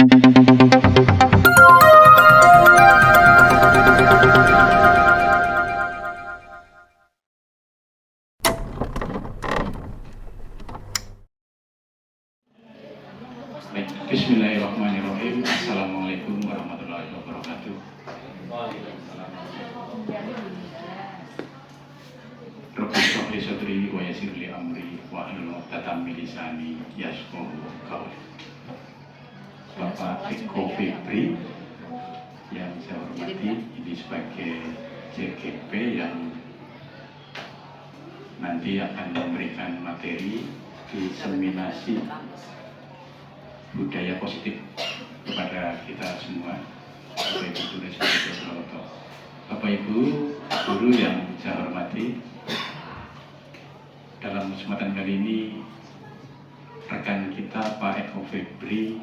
Bismillahirrahmanirrahim. Assalamualaikum warahmatullahi wabarakatuh. Rabbi shrah li sadri wa yassir li amri wa hlul 'uqdatam min lisani yafqahu qawli. Bapak Eko Febri yang saya hormati, ini sebagai JGP yang nanti akan memberikan materi diseminasi budaya positif kepada kita semua. Bapak Ibu Guru Bapak Ibu Guru yang saya hormati, dalam kesempatan kali ini rekan kita Pak Eko Febri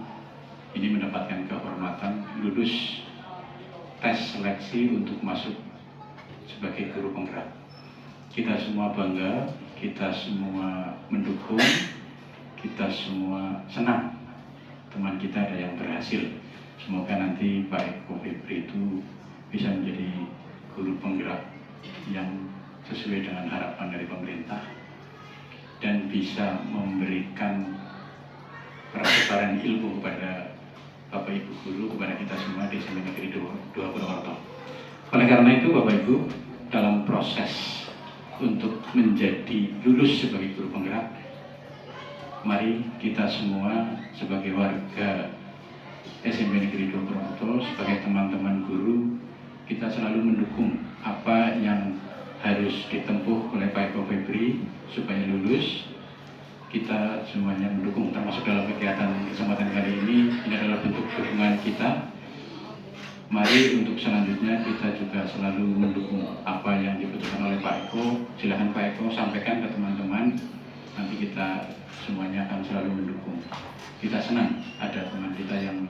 ini mendapatkan kehormatan lulus tes seleksi untuk masuk sebagai guru penggerak. Kita semua bangga, kita semua mendukung, kita semua senang teman kita ada yang berhasil. Semoga nanti Pak Eko Febri itu bisa menjadi guru penggerak yang sesuai dengan harapan dari pemerintah dan bisa memberikan pertukaran ilmu kepada Bapak Ibu Guru, kepada kita semua di Desa Negeri 2 Purwokerto. Oleh karena itu Bapak Ibu, dalam proses untuk menjadi lulus sebagai guru penggerak, mari kita semua sebagai warga SMP Negeri 2 Purwokerto, sebagai teman-teman guru, kita selalu mendukung apa yang harus ditempuh oleh Pak Eko Febri supaya lulus. Kita semuanya mendukung, termasuk dalam kegiatan kesempatan kali ini adalah bentuk dukungan kita. Mari untuk selanjutnya kita juga selalu mendukung apa yang dibutuhkan oleh Pak Eko. Silakan Pak Eko sampaikan ke teman-teman, nanti kita semuanya akan selalu mendukung. Kita senang ada teman kita yang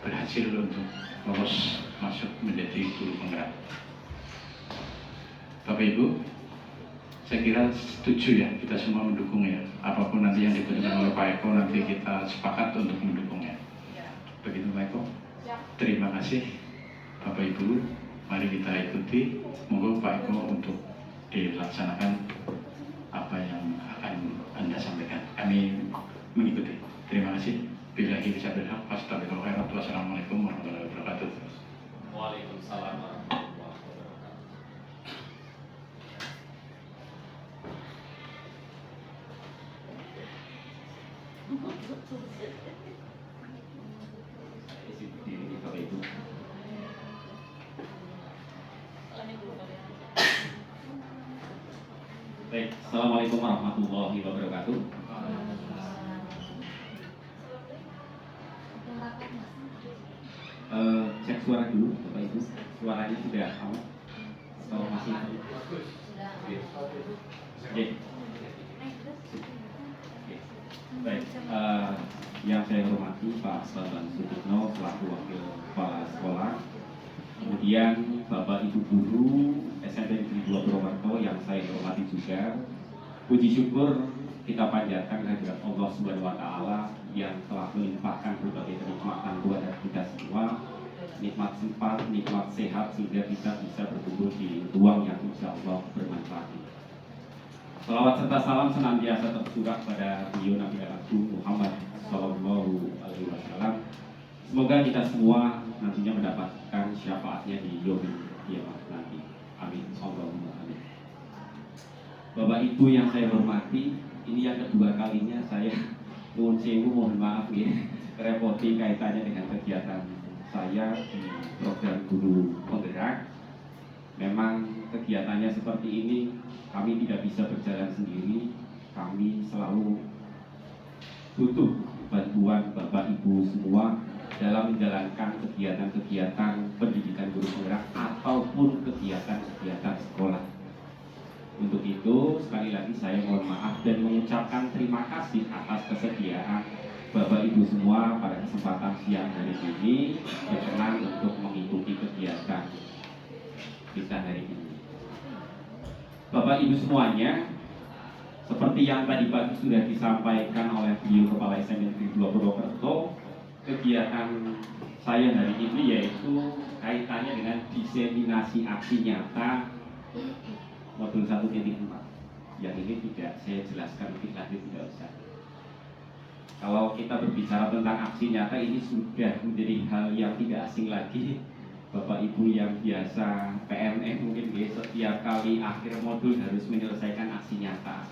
berhasil untuk lolos masuk menjadi guru penggerak. Bapak Ibu, saya kira setuju ya, kita semua mendukung ya. Apapun nanti yang dibutuhkan oleh Pak Eko, nanti kita sepakat untuk mendukungnya. Begitu Pak Eko. Terima kasih Bapak Ibu, mari kita ikuti. Monggo Pak Eko untuk dilaksanakan apa yang akan Anda sampaikan. Kami mengikuti. Terima kasih. Billahi taufiq wal hidayah. Wassalamualaikum warahmatullahi wabarakatuh. Waalaikumsalam warahmatullahi wabarakatuh. Bapak Ibu. Baik, Assalamualaikum warahmatullahi wabarakatuh. Cek suara dulu, Bapak Ibu. Suaranya sudah aman atau masih? Oke. Baik, yang saya hormati Pak Bambang Sutikno selaku Wakil Kepala Sekolah, kemudian Bapak Ibu Guru SMP Negeri 2 Purwokerto yang saya hormati juga. Puji syukur kita panjatkan kehadirat Allah Subhanahu wa Ta'ala yang telah melimpahkan berbagai kenikmatan kepada kita semua, nikmat sempat, nikmat sehat, sehingga kita bisa berkumpul di ruang yang insya Allah bermanfaat. Salawat serta salam senantiasa tercurah pada beliau Nabi Agung Muhammad Sallallahu Alaihi Wasallam. Semoga kita semua nantinya mendapatkan syafaatnya di yaumil kiamat nanti. Amin. Allahumma amin. Bapak Ibu yang saya hormati, ini yang kedua kalinya saya nuwun sewu, mohon maaf ya, repoti kaitannya dengan kegiatan saya di program guru penggerak. Memang kegiatannya seperti ini, kami tidak bisa berjalan sendiri, kami selalu butuh bantuan Bapak Ibu semua dalam menjalankan kegiatan-kegiatan pendidikan guru penggerak ataupun kegiatan-kegiatan sekolah. Untuk itu, sekali lagi saya mohon maaf dan mengucapkan terima kasih atas kesediaan Bapak Ibu semua pada kesempatan siang hari ini berkenan untuk mengikuti kegiatan kita hari ini. Bapak Ibu semuanya, seperti yang tadi pagi sudah disampaikan oleh beliau Kepala SMP Negeri 2 Purwokerto, kegiatan saya hari ini yaitu kaitannya dengan diseminasi aksi nyata modul 1.4. Yang ini tidak saya jelaskan lebih lanjut, tidak usah. Kalau kita berbicara tentang aksi nyata, ini sudah menjadi hal yang tidak asing lagi. Bapak Ibu yang biasa PNS mungkin setiap kali akhir modul harus menyelesaikan aksi nyata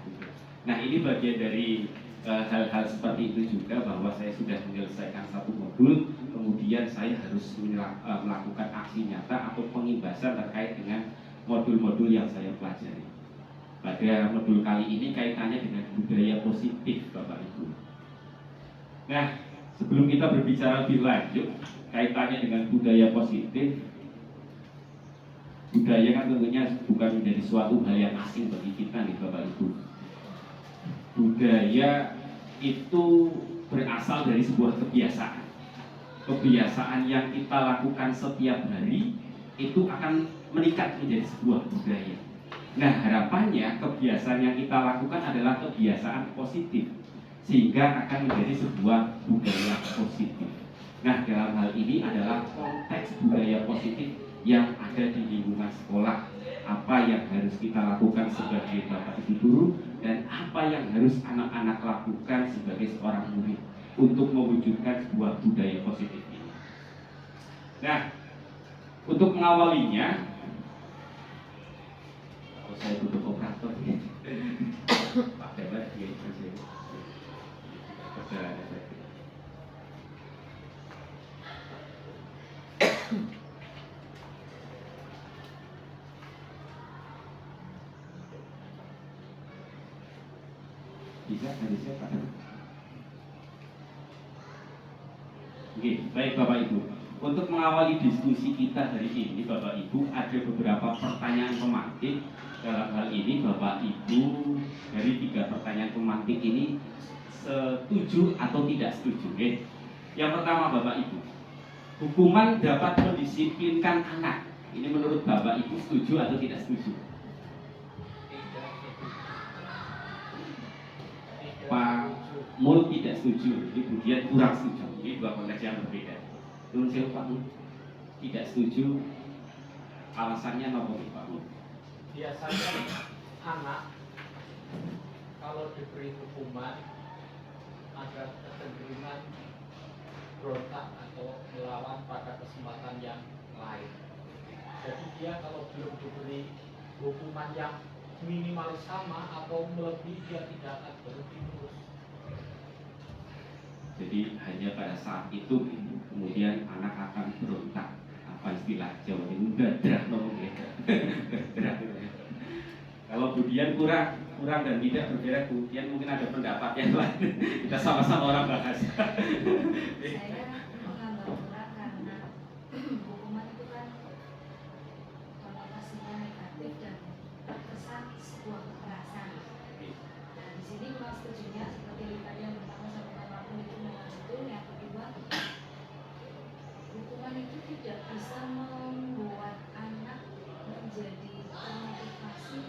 gitu. Nah, ini bagian dari hal-hal seperti itu juga, bahwa saya sudah menyelesaikan satu modul, kemudian saya harus melakukan aksi nyata atau pengimbasan terkait dengan modul-modul yang saya pelajari. Pada modul kali ini kaitannya dengan budaya positif, Bapak Ibu. Nah, sebelum kita berbicara lebih lanjut kaitannya dengan budaya positif, budaya kan tentunya bukan menjadi suatu hal yang asing bagi kita nih Bapak Ibu. Budaya itu berasal dari sebuah kebiasaan. Kebiasaan yang kita lakukan setiap hari itu akan meningkat menjadi sebuah budaya. Nah, harapannya kebiasaan yang kita lakukan adalah kebiasaan positif, sehingga akan menjadi sebuah budaya positif. Nah, dalam hal ini adalah konteks budaya positif yang ada di lingkungan sekolah. Apa yang harus kita lakukan sebagai Bapak Ibu guru, dan apa yang harus anak-anak lakukan sebagai seorang murid untuk mewujudkan sebuah budaya positif ini. Nah, untuk mengawalinya, kalau saya tutup operator ya, Pak Dewa dia itu bisa dari saya Pak. Oke, baik Bapak Ibu. Untuk mengawali diskusi kita hari ini Bapak Ibu, ada beberapa pertanyaan pemantik. Dalam hal ini Bapak Ibu, dari 3 pertanyaan pemantik ini setuju atau tidak setuju? Oke. Yang pertama Bapak Ibu, hukuman dapat mendisiplinkan anak. Ini menurut Bapak Ibu setuju atau tidak setuju? Pak Mul tidak setuju, kemudian kurang setuju. Ini 2 konteks yang berbeda. Turun saya Pak Mul tidak setuju. Alasannya apa Pak Mul? Biasanya anak kalau diberi hukuman ada kecenderungan berontak atau melawan pada kesempatan yang lain. Jadi dia kalau belum diberi hukuman yang minimal sama atau melebihi, dia tidak akan berhenti terus. Jadi hanya pada saat itu kemudian anak akan berontak. Apa istilah Jawa ini? Dadrah ngomongnya. Dadrah. Kalau kemudian kurang dan tidak berbeda, kemudian mungkin ada pendapat yang lain. Kita sama-sama orang bahas. Saya menganggap kurang karena hukuman itu kan konotasinya negatif dan terkesan sebuah kekerasan. Nah, di sini kurang setujunya seperti tadi yang pertama sampaikan Pak Pul itu memang betul. Yang kedua, hukuman itu tidak bisa membuat anak menjadi termotivasi,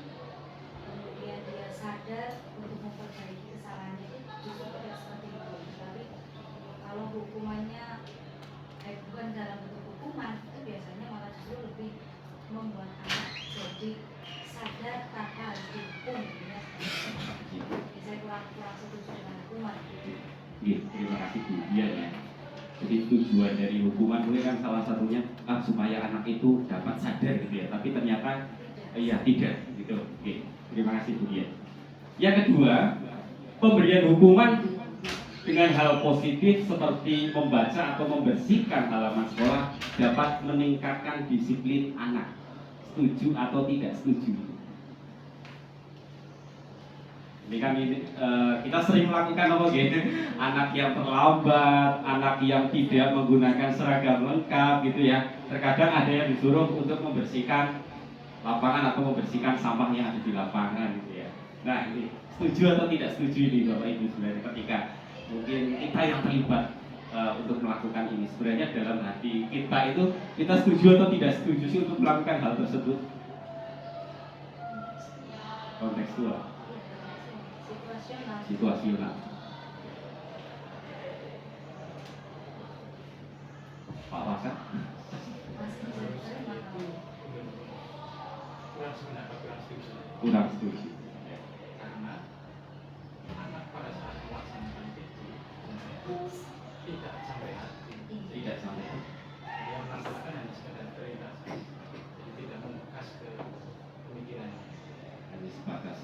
kemudian dia sadar untuk memperbaiki kesalahannya. Itu justru tidak seperti itu. Tapi kalau hukumannya bukan dalam bentuk hukuman, itu biasanya malah justru lebih membuat anak jadi sadar tanpa harus dihukum. Ya. Saya kurang setuju dengan hukuman. Terima kasih Bu Dian ya. Jadi tujuan dari hukuman ini kan salah satunya supaya anak itu dapat sadar gitu ya. Tapi ternyata tidak gitu. Oke, terima kasih Bu Dian. Yang kedua, pemberian hukuman dengan hal positif seperti membaca atau membersihkan halaman sekolah dapat meningkatkan disiplin anak. Setuju atau tidak setuju? Ini kan kita sering melakukan apa gitu, anak yang terlambat, anak yang tidak menggunakan seragam lengkap gitu ya. Terkadang ada yang disuruh untuk membersihkan lapangan atau membersihkan sampah yang ada di lapangan gitu ya. Nah, ini setuju atau tidak setuju ini Bapak Ibu sebenarnya ketika mungkin kita yang terlibat untuk melakukan ini, sebenarnya dalam hati kita itu kita setuju atau tidak setuju sih untuk melakukan hal tersebut? Kontekstual, situasional. Pak Waka? Masih bisa terima kalau kurang sebenarnya kurang setuju. Kurang setuju. Karena anak pada saat melaksanakan itu tidak sampai hati. Tidak sampai. Dia melaksanakan hanya sekedar perintah saja. Jadi tidak membekas ke pemikirannya. Hanya sebatas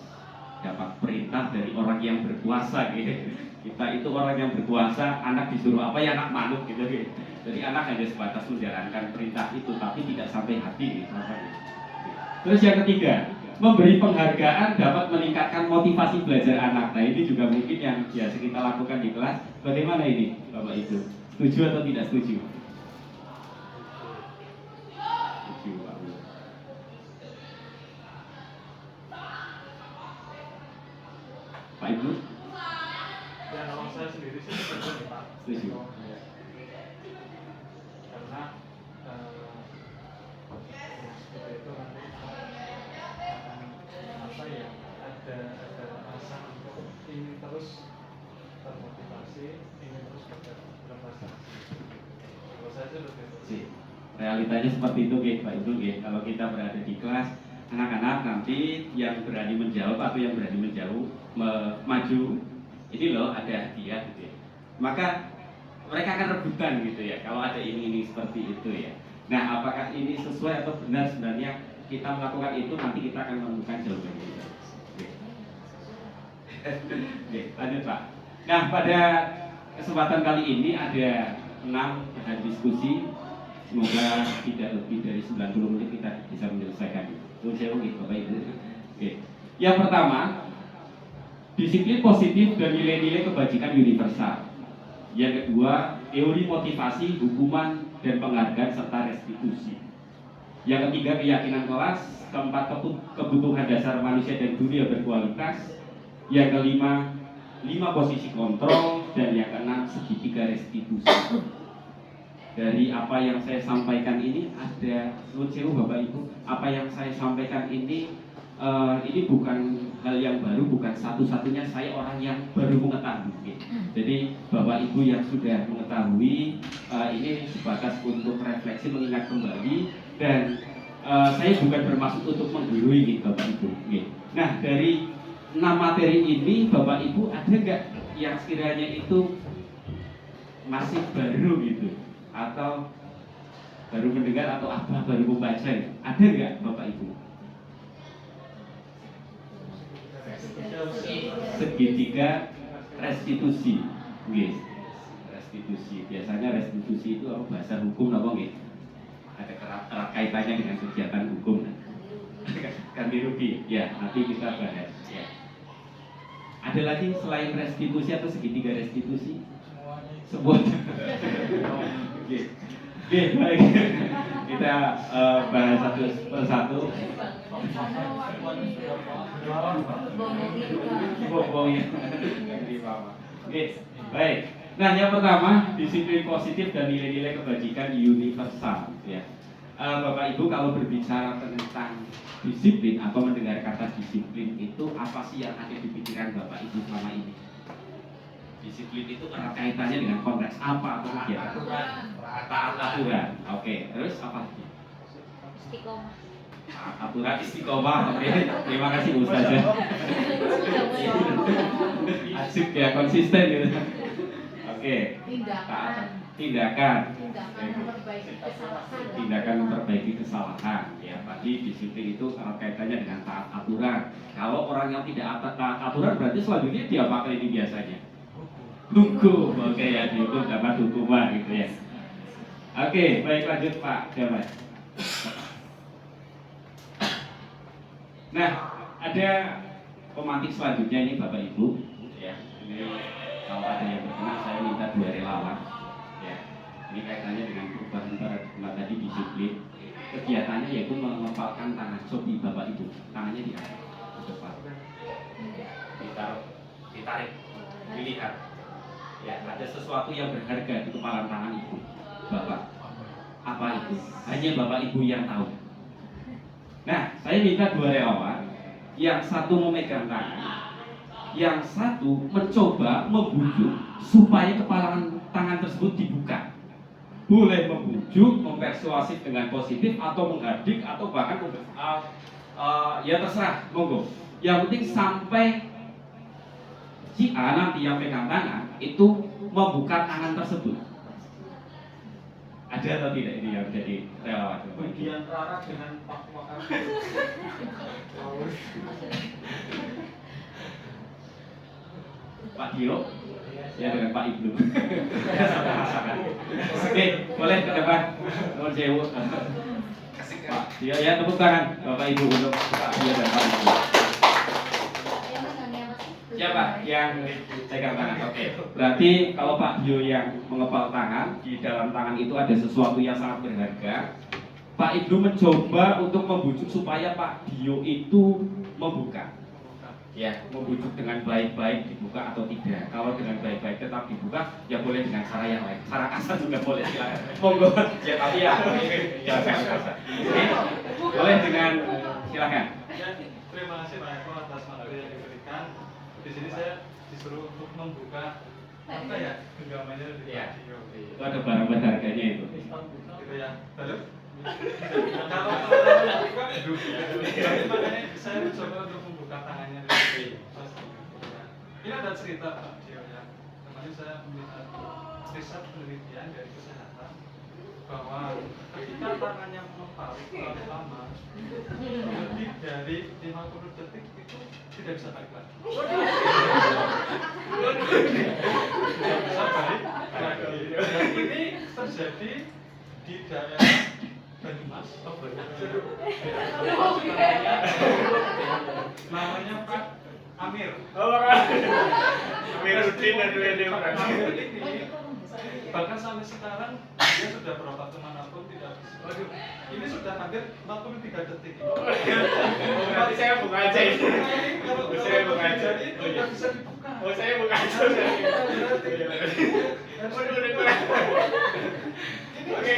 dapat perintah dari orang yang berkuasa gitu. Kita itu orang yang berkuasa, anak disuruh apa ya anak manut gitu. Jadi anak hanya sebatas menjalankan perintah itu, tapi tidak sampai hati gitu. Terus yang ketiga, memberi penghargaan dapat meningkatkan motivasi belajar anak. Nah ini juga mungkin yang biasa kita lakukan di kelas. Bagaimana ini Bapak Ibu? Setuju atau tidak setuju? Setuju Pak Bu. Pak Ibu? Ya, kalau saya sendiri sih setuju nih Pak. Setuju. Ya. Karena yang seperti itu nanti akan apa ya, ada rasa untuk ingin terus termotivasi, ingin terus berprestasi. Kalau saya sih lebih itu. Sih. Realitanya seperti itu Pak Ibu. Kalau kita berada di kelas, anak-anak nanti yang berani menjawab atau yang berani menjauh maju, ini loh ada hadiah gitu ya. Maka mereka akan rebutan gitu ya kalau ada ini seperti itu ya. Nah apakah ini sesuai atau benar sebenarnya kita melakukan itu, nanti kita akan menemukan jawabannya. Oke, lanjut Pak. Nah pada kesempatan kali ini ada 6 bahan diskusi. Semoga tidak lebih dari 90 menit kita bisa menyelesaikan itu. Terus saya gitu Bapak Ibu. Oke. Yang pertama, disiplin positif dan nilai-nilai kebajikan universal. Yang kedua, teori motivasi, hukuman, dan penghargaan serta restitusi. Yang ketiga, keyakinan kelas. Keempat, kebutuhan dasar manusia dan dunia berkualitas. Yang kelima, 5 posisi kontrol. Dan yang keenam, segitiga restitusi. Dari apa yang saya sampaikan ini ada lucu Bapak Ibu, apa yang saya sampaikan ini bukan hal yang baru, bukan satu-satunya saya orang yang baru mengetahui. Jadi Bapak Ibu yang sudah mengetahui ini sebatas untuk refleksi, mengingat kembali, dan saya bukan bermaksud untuk menggurui Bapak Ibu. Nah dari 6 materi ini Bapak Ibu ada nggak yang sekiranya itu masih baru gitu, atau baru mendengar atau apa baru membaca? Ada nggak Bapak Ibu? Segitiga restitusi, guys. Restitusi biasanya restitusi itu apa, bahasa hukum apa nggih? Ada erat kaitannya dengan kegiatan hukum. Ganti rugi, ya nanti kita bahas. Ya. Ada lagi selain restitusi atau segitiga restitusi? Semuanya. Oke, baik. Kita bahas satu persatu. Oke, baik. Nah, yang pertama, disiplin positif dan nilai-nilai kebajikan universal. Ya, Bapak Ibu kalau berbicara tentang disiplin atau mendengar kata disiplin itu apa sih yang ada di pikiran Bapak Ibu selama ini? Disiplin itu erat kaitannya dengan konteks apa atau kegiatan? Taat aturan. Oke, terus apa lagi? istiqomah. Aturan istiqomah. Oke, terima kasih Ustazah. Asik ya, konsisten gitu. Oke. Tindakan Memperbaiki kesalahan. Tindakan memperbaiki kesalahan. Ya, tadi disiplin itu erat kaitannya dengan taat aturan. Kalau orang yang tidak taat aturan berarti selanjutnya dia apa ini biasanya? Hukum. Oke ya, dihukum dapat hukuman gitu ya. Oke, baik lanjut Pak Jamal. Nah, ada pemantik selanjutnya ini Bapak Ibu. Ya, ini kalau ada yang berkenan saya minta 2 relawan. Ya, ini kaitannya dengan perubahan paradigma tadi disiplin. Kegiatannya yaitu mengepalkan tangan. Cobi Bapak Ibu, tangannya di atas, di depan. Ditarik, dilihat. Ya, ada sesuatu yang berharga di kepalan tangan Ibu, Bapak. Apa itu? Hanya Bapak Ibu yang tahu. Nah, saya minta 2 relawan. Yang satu memegang tangan, yang satu mencoba membujuk supaya kepalan tangan tersebut dibuka. Boleh membuka. membujuk, mempersuasif dengan positif atau menghadik atau bahkan ya terserah, monggo. Yang penting sampai si A nanti yang pegang tangan itu membuka tangan tersebut. Ada atau tidak ini yang menjadi relawan? Bagian Rara dengan Pak Wakar. Pak Dio, ya dengan Pak Ibnu. Oke, boleh ke depan. Nuwun sewu. Pak Dio ya, tepuk tangan Bapak Ibu untuk Pak Dio dan Pak Ibnu. Siapa yang pegang tangan? Oke. Berarti kalau Pak Dio yang mengepal tangan, di dalam tangan itu ada sesuatu yang sangat berharga. Pak Ibnu mencoba untuk membujuk supaya Pak Dio itu membuka. Ya, membujuk dengan baik-baik dibuka atau tidak. Kalau dengan baik-baik tetap dibuka, ya boleh dengan cara yang lain. Cara kasar juga boleh, silakan. Monggo. Ya, tapi ya, silakan kasar. Oke. Boleh dengan silakan. Ya, terima kasih Pak Eko atas materi yang diberikan. Di sini saya disuruh untuk membuka apa ya genggamannya di radio. Itu ada barang berharganya itu. Gitu ya. Lalu kalau makanya saya mencoba untuk membuka tangannya dari pasti. Ini ada cerita Pak Dio ya. Kemarin saya melihat riset penelitian dari kesehatan bahwa ketika tangannya mengepal terlalu lama, lebih dari 50 detik itu tidak bisa balik lagi. Tidak bisa balik lagi. Dan ini terjadi di daerah Banyumas, namanya Pak Amir. Amiruddin dan Amir ini bahkan sampai sekarang dia sudah berobat kemanapun tidak bisa. Waduh, ini sudah hampir 43 detik. Berarti saya buka aja itu. Saya buka aja. Jadi itu nggak bisa dibuka. Oh, saya buka aja. Oke.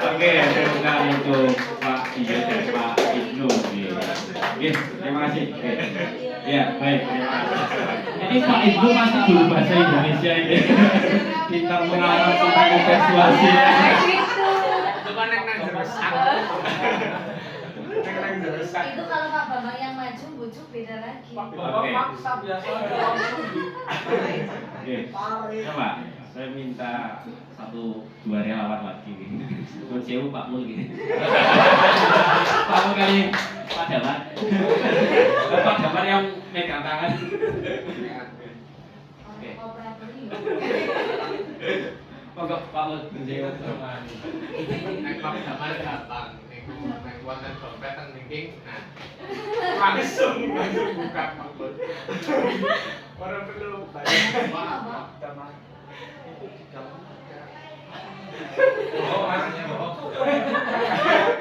Oke, terima untuk Pak Dio dan Pak Ibnu. Oke, terima kasih. Oke. Ya, baik. Terima kasih. Ini Pak Ibnu masih guru bahasa Indonesia ini. Kita mengarang tentang persuasi. Coba neng jerusak. Neng jerusak. Itu kalau Pak Bambang yang maju bujuk beda lagi. Bapak maksa biasanya langsung di. Oke. Coba saya minta 1-2 relawan lagi. Nuwun sewu Pak Mul gini. Pak Mul kali Pak Damar. Pak Damar yang megang tangan. Oke. Monggo Pak Mul nuwun sewu. Neng Pak Damar gampang. Neng wonten dompet teng ningking. Langsung buka Pak. Orang perlu bayar Damar. Itu di dalam ada. Oh, artinya bohong.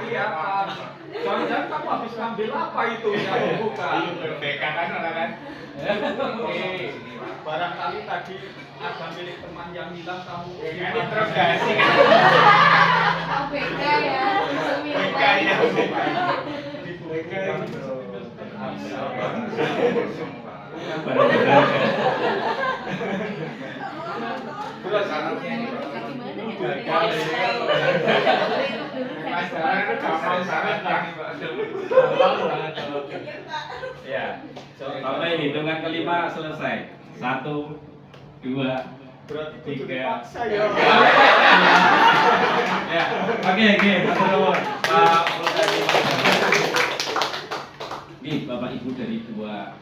Iya, Pak. Jangan-jangan kamu habis ngambil apa itu yang buka? Berbeka kan orang kan? Oke. Barangkali tadi ada milik teman yang hilang kamu. Interogasi kan? Oh beda ya. Beka ya. Ya, sampai hitungan kelima selesai. 1, 2, Berarti 3. dipaksa ya. Ya, oke, matur nuwun. Pak Multadi. Nih, Bapak Ibu dari dua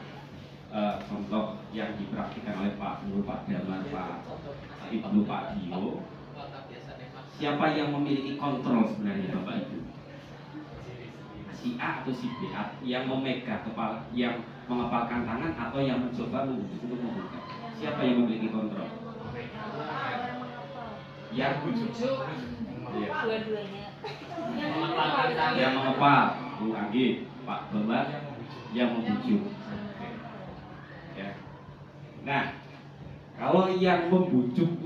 contoh yang dipraktikkan oleh Pak Nur, Pak Damar, Pak Ibnu, Pak Dio. Siapa yang memiliki kontrol sebenarnya Bapak Ibu? Si A atau si B yang memegang kepala, yang mengepalkan tangan atau yang mencoba untuk membuka? Siapa yang memiliki kontrol? Yang bujuk. Ya. Dua-duanya. Yang mengepal, Bu Anggi, Pak Bambang, yang membujuk. Ya. Nah, kalau yang membujuk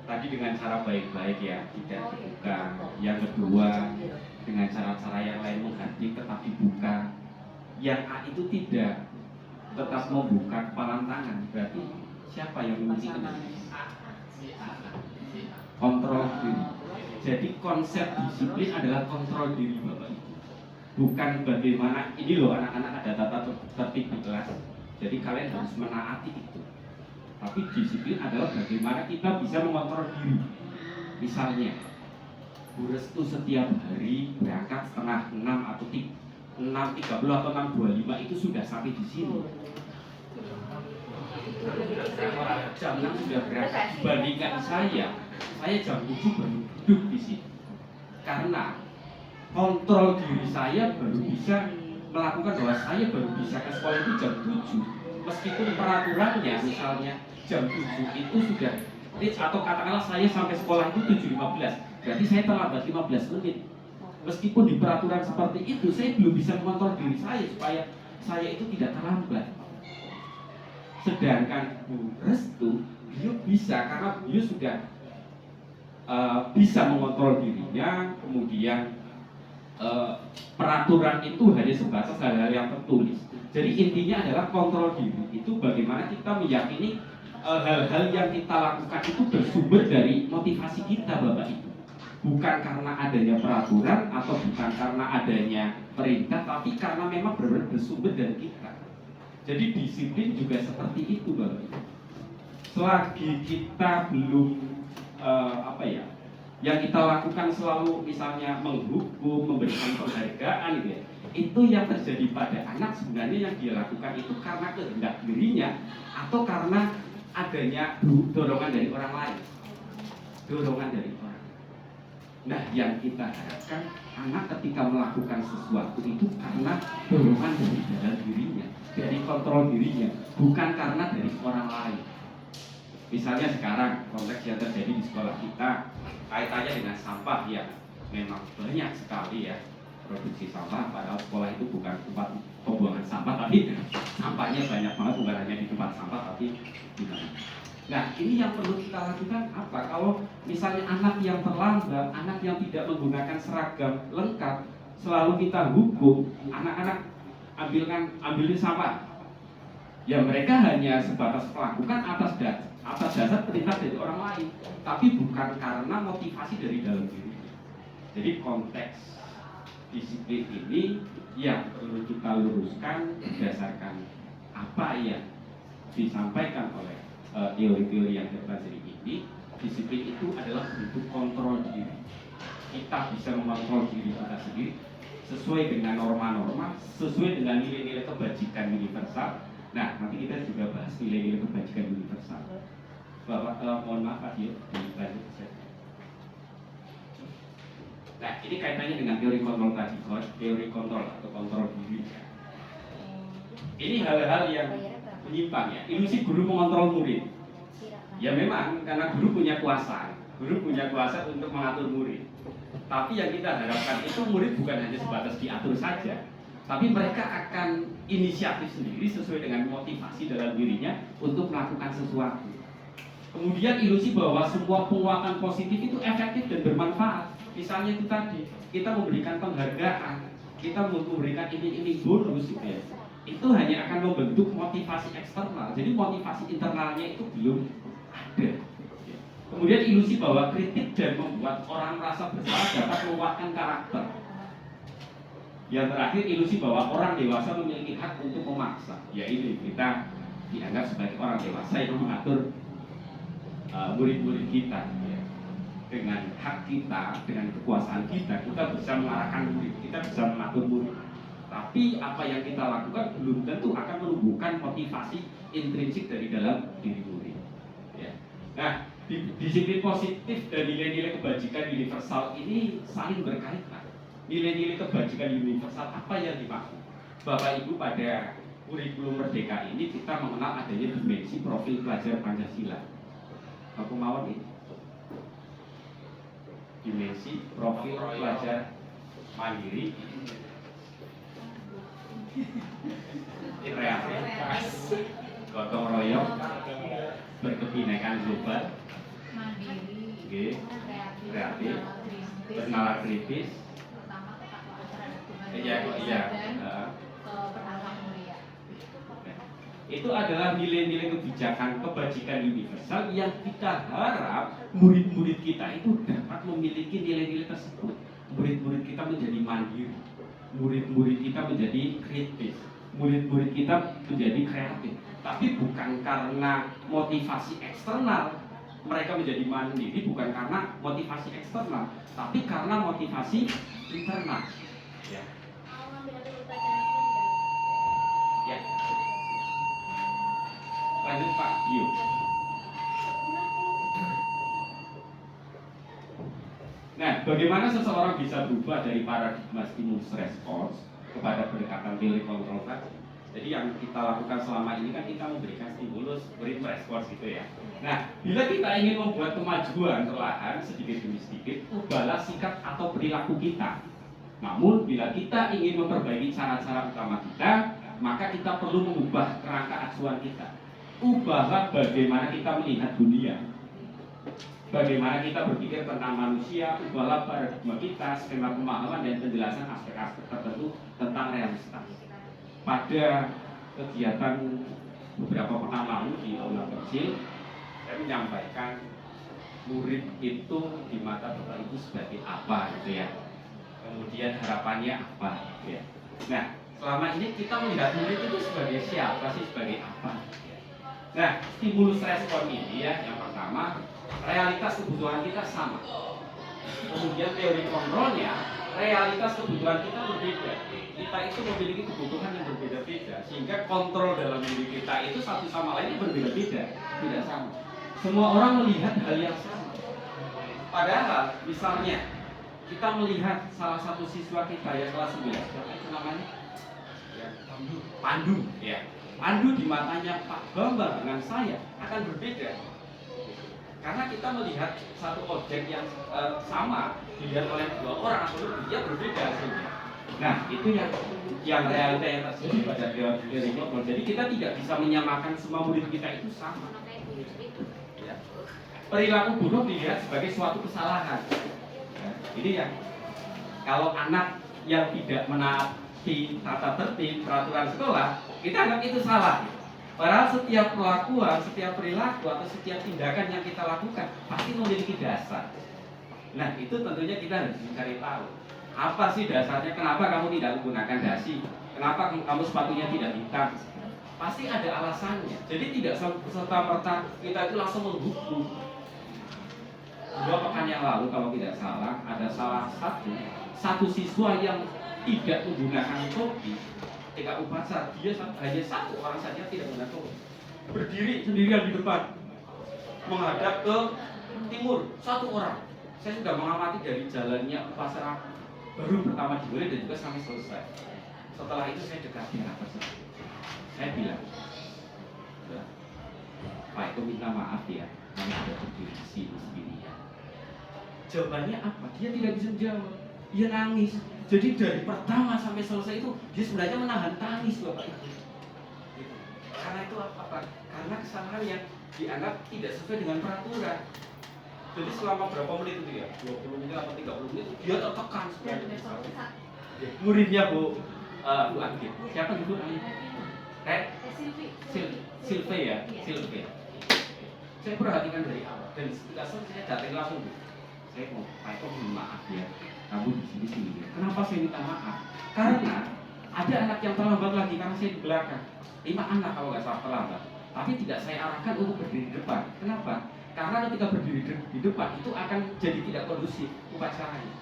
tadi dengan cara baik-baik ya, tidak dibuka. Yang kedua, dengan cara-cara yang lain mengganti tetap dibuka. Yang A itu tidak, tetap membuka kepalan tangan. Berarti siapa yang memiliki kendali? Kontrol diri. Jadi konsep disiplin adalah kontrol diri Bapak Ibu. Bukan bagaimana ini loh anak-anak ada tata tertib di kelas. Jadi kalian harus menaati itu. Tapi disiplin adalah bagaimana kita bisa mengontrol diri. Misalnya, Bu Restu setiap hari berangkat setengah 6 atau 6.30 atau 6.25 itu sudah sampai di sini. Jam 6 sudah berangkat. Dibandingkan saya jam 7 baru duduk di sini. Karena kontrol diri saya baru bisa melakukan bahwa saya baru bisa ke sekolah itu jam 7. Meskipun peraturannya misalnya jam 7 itu sudah atau katakanlah saya sampai sekolah itu 7.15. Berarti saya terlambat 15 menit. Meskipun di peraturan seperti itu, saya belum bisa mengontrol diri saya supaya saya itu tidak terlambat. Sedangkan Bu Restu, beliau bisa karena beliau sudah bisa mengontrol dirinya. Kemudian peraturan itu hanya sebatas hal-hal yang tertulis. Jadi intinya adalah kontrol diri. Itu bagaimana kita meyakini hal-hal yang kita lakukan itu bersumber dari motivasi kita, Bapak Ibu. Bukan karena adanya peraturan atau bukan karena adanya perintah, tapi karena memang benar-benar bersumber dari kita. Jadi disiplin juga seperti itu, Bapak Ibu. Selagi kita belum yang kita lakukan selalu misalnya menghukum, memberikan penghargaan gitu ya, itu yang terjadi pada anak sebenarnya yang dia lakukan itu karena kehendak dirinya atau karena adanya dorongan dari orang lain, dorongan dari orang. Nah, yang kita harapkan anak ketika melakukan sesuatu itu karena dorongan dari dalam dirinya, dari kontrol dirinya, bukan karena dari orang lain. Misalnya sekarang konteks yang terjadi di sekolah kita kaitannya dengan sampah yang memang banyak sekali ya, produksi sampah, padahal sekolah itu bukan tempat pembuangan sampah, tapi sampahnya banyak banget, bukan hanya di tempat sampah tapi di mana. Nah, ini yang perlu kita lakukan apa? Kalau misalnya anak yang terlambat, anak yang tidak menggunakan seragam lengkap, selalu kita hukum, anak-anak ambilin sampah. Ya mereka hanya sebatas melakukan atas dasar perintah dari orang lain, tapi bukan karena motivasi dari dalam diri. Jadi konteks disiplin ini yang perlu kita luruskan berdasarkan apa yang disampaikan oleh teori-teori yang terpelajari ini. Disiplin itu adalah bentuk kontrol diri. Kita bisa mengontrol diri kita sendiri sesuai dengan norma-norma, sesuai dengan nilai-nilai kebajikan universal. Nah, nanti kita juga bahas nilai-nilai kebajikan universal. Bapak, mohon maaf Pak Dio, dilanjut saya. Nah, ini kaitannya dengan teori kontrol tadi, teori kontrol atau kontrol diri. Ini hal-hal yang menyimpang ya. Ilusi guru mengontrol murid. Ya memang karena guru punya kuasa untuk mengatur murid. Tapi yang kita harapkan itu murid bukan hanya sebatas diatur saja, tapi mereka akan inisiatif sendiri sesuai dengan motivasi dalam dirinya untuk melakukan sesuatu. Kemudian ilusi bahwa semua penguatan positif itu efektif dan bermanfaat. Misalnya itu tadi, kita memberikan penghargaan, kita memberikan ini bonus gitu ya. Itu hanya akan membentuk motivasi eksternal. Jadi motivasi internalnya itu belum ada. Kemudian ilusi bahwa kritik dan membuat orang merasa bersalah dapat menguatkan karakter. Yang terakhir, ilusi bahwa orang dewasa memiliki hak untuk memaksa. Ya ini kita dianggap sebagai orang dewasa yang mengatur murid-murid kita ya. Dengan hak kita, dengan kekuasaan kita bisa mengarahkan murid, kita bisa mengatur murid. Tapi apa yang kita lakukan belum tentu akan menumbuhkan motivasi intrinsik dari dalam diri murid ya. Nah, disiplin positif dan nilai-nilai kebajikan universal ini saling berkaitan. Nilai-nilai kebajikan universal apa yang dimaksud? Bapak Ibu, pada kurikulum Merdeka ini kita mengenal adanya dimensi profil pelajar Pancasila. Aku mau nih dimensi profil pelajar mandiri, kreatif, gotong royong, berkebinekaan global, kreatif, bernalar kritis, itu adalah nilai-nilai kebijakan kebajikan universal yang kita harap murid-murid kita itu dapat memiliki nilai-nilai tersebut. Murid-murid kita menjadi mandiri, murid-murid kita menjadi kritis, murid-murid kita menjadi kreatif. Tapi bukan karena motivasi eksternal mereka menjadi mandiri, bukan karena motivasi eksternal, tapi karena motivasi internal. Ya. Ya. Lanjut Pak Gio. Nah, bagaimana seseorang bisa berubah dari paradigma stimulus respons kepada pendekatan teori kontrol tadi? Jadi yang kita lakukan selama ini kan kita memberikan stimulus, beri respons gitu ya. Nah, bila kita ingin membuat kemajuan perlahan sedikit demi sedikit, ubahlah sikap atau perilaku kita. Namun, bila kita ingin memperbaiki cara-cara utama kita, maka kita perlu mengubah kerangka acuan kita. Ubahlah bagaimana kita melihat dunia, bagaimana kita berpikir tentang manusia. Ubahlah paradigma kita, skema pemahaman dan penjelasan aspek-aspek tertentu tentang realitas. Pada kegiatan beberapa pekan lalu di aula kecil, saya menyampaikan murid itu di mata Bapak Ibu sebagai apa gitu ya. Kemudian harapannya apa gitu ya. Nah, selama ini kita melihat murid itu sebagai siapa sih, sebagai apa? Nah, stimulus respon ini ya, yang pertama, realitas kebutuhan kita sama. Kemudian teori kontrolnya, realitas kebutuhan kita berbeda. Kita itu memiliki kebutuhan yang berbeda-beda, sehingga kontrol dalam diri kita itu satu sama lain berbeda-beda, tidak sama. Semua orang melihat hal yang sama. Padahal, misalnya, kita melihat salah satu siswa kita yang kelas 9, siapa itu namanya? Ya, Pandu. Ya. Pandu di matanya Pak Bambang dengan saya akan berbeda. Karena kita melihat satu objek yang sama dilihat oleh dua orang atau dia berbeda hasilnya. Nah, itu yang realita yang terjadi pada teori kontrol. Jadi kita tidak bisa menyamakan semua murid kita itu sama. Ya. Perilaku buruk dilihat sebagai suatu kesalahan. Ya. Ini yang kalau anak yang tidak menaati tata tertib peraturan sekolah, kita anggap itu salah. Padahal setiap perlakuan, setiap perilaku atau setiap tindakan yang kita lakukan pasti memiliki dasar. Nah, itu tentunya kita harus mencari tahu. Apa sih dasarnya? Kenapa kamu tidak menggunakan dasi? Kenapa kamu sepatunya tidak hitam? Pasti ada alasannya. Jadi tidak serta-merta kita itu langsung menghukum. 2 pekan yang lalu kalau tidak salah, ada salah satu siswa yang tidak menggunakan topi ketika upacara. Dia hanya satu orang saja tidak menggunakan topi, berdiri sendirian di depan menghadap ke timur, satu orang. Saya sudah mengamati dari jalannya upacara baru pertama dimulai dan juga sampai selesai. Setelah itu saya dekati anak tersebut. Saya bilang, Pak, itu minta maaf ya, kamu sudah berdiri di sini sendirian. Jawabannya apa? Dia tidak bisa menjawab. Dia nangis. Jadi dari pertama sampai selesai itu dia sebenarnya menahan tangis, Bapak Ibu. Gitu. Karena itu apa? Karena kesalahan yang dianggap tidak sesuai dengan peraturan. Jadi selama berapa menit itu ya? 20 menit atau 30 menit dia tertekan sebenarnya. Muridnya Bu Anggit. Siapa Bu Anggit? Silve ya? Silve. Saya perhatikan dari awal dan ketika saya datang langsung, saya mau Pak Eko maaf ya, kamu di sini. Kenapa saya minta maaf? Karena ada anak yang terlambat lagi karena saya di belakang. 5 anak kalau nggak salah terlambat, tapi tidak saya arahkan untuk berdiri di depan. Kenapa? Karena ketika berdiri di depan itu akan jadi tidak kondusif upacaranya.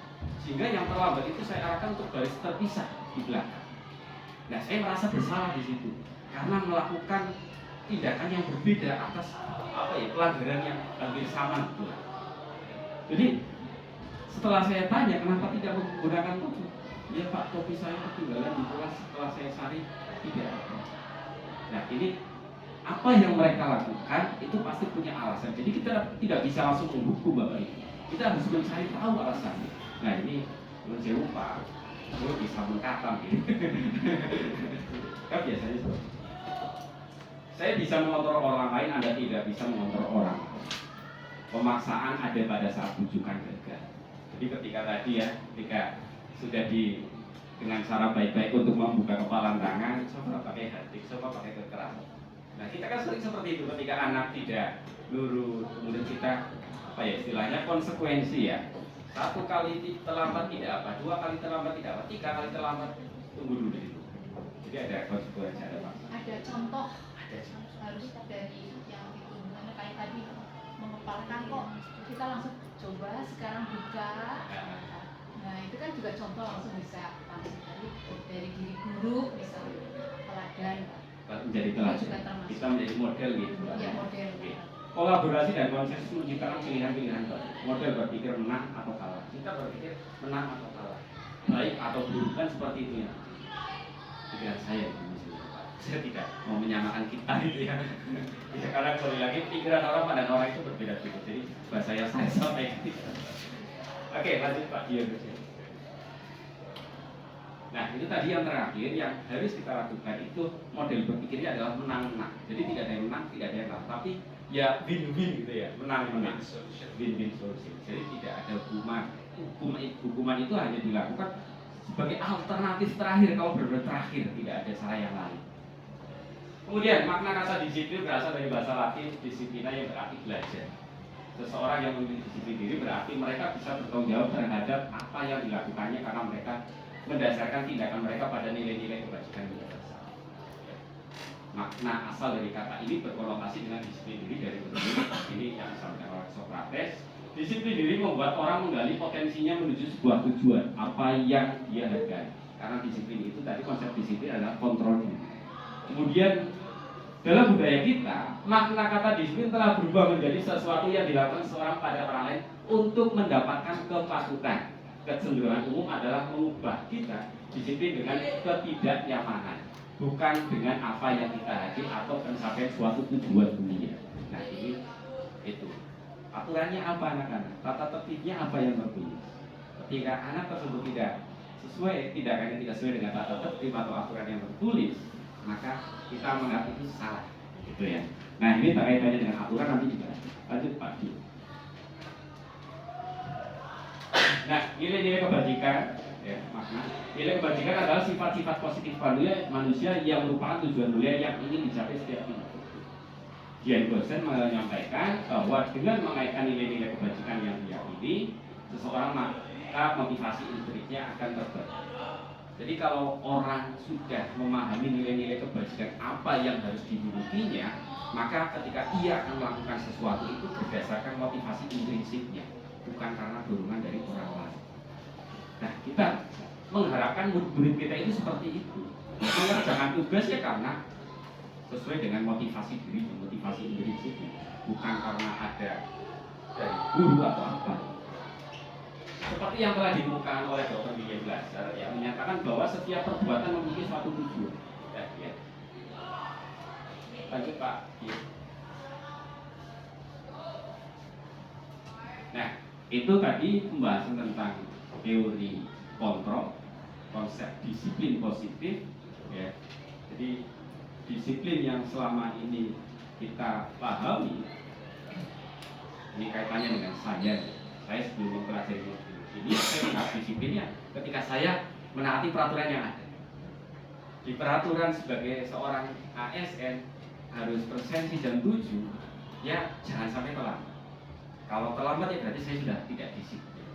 Sehingga yang terlambat itu saya arahkan untuk baris terpisah di belakang. Nah, saya merasa bersalah di situ karena melakukan tindakan yang berbeda atas pelanggaran yang hampir sama gitu. Jadi setelah saya tanya kenapa tidak menggunakan topi, ya Pak, topi saya ketinggalan di kelas setelah saya cari tidak ada. Nah, ini apa yang mereka lakukan itu pasti punya alasan. Jadi kita tidak bisa langsung menghukum Bapak Ibu. Kita harus mencari tahu alasannya. Nah, ini menurut saya Pak, itu bisa mengkatam gitu. Kan biasanya seperti itu. Saya bisa mengontrol orang lain, Anda tidak bisa mengontrol orang. Pemaksaan ada pada saat bujukan gagal. Jadi ketika tadi ya, ketika sudah dengan cara baik-baik untuk membuka kepalan tangan, coba pakai hati, coba pakai kekerasan. Nah kita kan sering seperti itu ketika anak tidak nurut, kemudian kita apa ya istilahnya konsekuensi ya. 1 kali terlambat tidak apa, 2 kali terlambat tidak apa, 3 kali terlambat tunggu dulu di situ. Jadi ada konsekuensi, ada apa? Ada contoh Ada contoh. harus dari yang itu, karena kayak tadi mengepalkan kok kita langsung coba sekarang buka. Nah itu kan juga contoh langsung bisa langsung dari diri guru misalnya teladan Menjadi juga teladan. termasuk. Kita menjadi model gitu. Ya model. Oke. Kolaborasi dan konsensus menciptakan pilihan-pilihan baru. Model berpikir menang atau kalah. Kita berpikir menang atau kalah, baik atau buruk, kan seperti itu ya. Pikiran saya itu misalnya. Saya tidak mau menyamakan kita gitu ya. Ya karena kembali lagi pikiran orang pada orang itu berbeda-beda. Jadi bahasa yang saya sampaikan. Oke, lanjut Pak Dion. Nah itu tadi yang terakhir yang harus kita lakukan itu model berpikirnya adalah menang-menang. Jadi tidak ada yang menang, tidak ada yang kalah, tapi ya win-win gitu ya, menang-menang, win-win solution. Jadi tidak ada hukuman. Hukuman itu hanya dilakukan sebagai alternatif terakhir, kalau benar-benar terakhir, tidak ada cara yang lain. Kemudian makna kata disiplin berasal dari bahasa Latin disiplina yang berarti belajar. Seseorang yang memiliki disiplin diri berarti mereka bisa bertanggung jawab terhadap apa yang dilakukannya karena mereka mendasarkan tindakan mereka pada nilai-nilai kebajikan universal. Makna asal dari kata ini berkonotasi dengan disiplin diri dari berbagai ini yang disampaikan oleh Socrates. Disiplin diri membuat orang menggali potensinya menuju sebuah tujuan apa yang dia hargai. Karena disiplin itu tadi konsep disiplin adalah kontrol diri. Kemudian dalam budaya kita, makna kata disiplin telah berubah menjadi sesuatu yang dilakukan seorang pada orang lain untuk mendapatkan kepatutan. Kecenderungan umum adalah mengubah kita disiplin dengan ketidaknyamanan, bukan dengan apa yang kita hati atau mencapai suatu tujuan dunia. Nah ini itu aturannya apa anak-anak, tata tertibnya apa yang tertulis. Ketika anak tersebut tidak sesuai, tindakannya tidak sesuai dengan tata tertib atau aturan yang tertulis, maka kita menganggap itu salah, gitu ya. Nah ini kaitannya dengan aturan nanti juga. Lanjut Pak Di. Nah, nilai-nilai kebajikan, ya, makna nilai kebajikan adalah sifat-sifat positif manusia yang merupakan tujuan mulia yang ingin dicapai setiap individu. Dian Gosen menyampaikan bahwa dengan mengaitkan nilai-nilai kebajikan yang diyakini, seseorang maka motivasi intrinsiknya akan terbentuk. Jadi kalau orang sudah memahami nilai-nilai kebajikan apa yang harus dimilikinya, maka ketika ia akan melakukan sesuatu itu berdasarkan motivasi intrinsiknya, bukan karena dorongan dari orang lain. Nah, kita mengharapkan murid-murid kita itu seperti itu, mengerjakan tugasnya karena sesuai dengan motivasi diri, motivasi intrinsiknya, bukan karena ada dari guru atau apa. Seperti yang telah dikemukakan oleh Dr. William Glasser yang menyatakan bahwa setiap perbuatan memiliki suatu tujuan. Ya. Lanjut Pak. Ya. Nah, itu tadi pembahasan tentang teori kontrol, konsep disiplin positif. Ya. Jadi disiplin yang selama ini kita pahami ini kaitannya dengan saya sebelum mempelajari ini saya lihat disiplinnya ketika saya menaati peraturan yang ada. Di peraturan sebagai seorang ASN harus presensi jam 7, ya jangan sampai terlambat. Kalau terlambat ya berarti saya sudah tidak disiplin.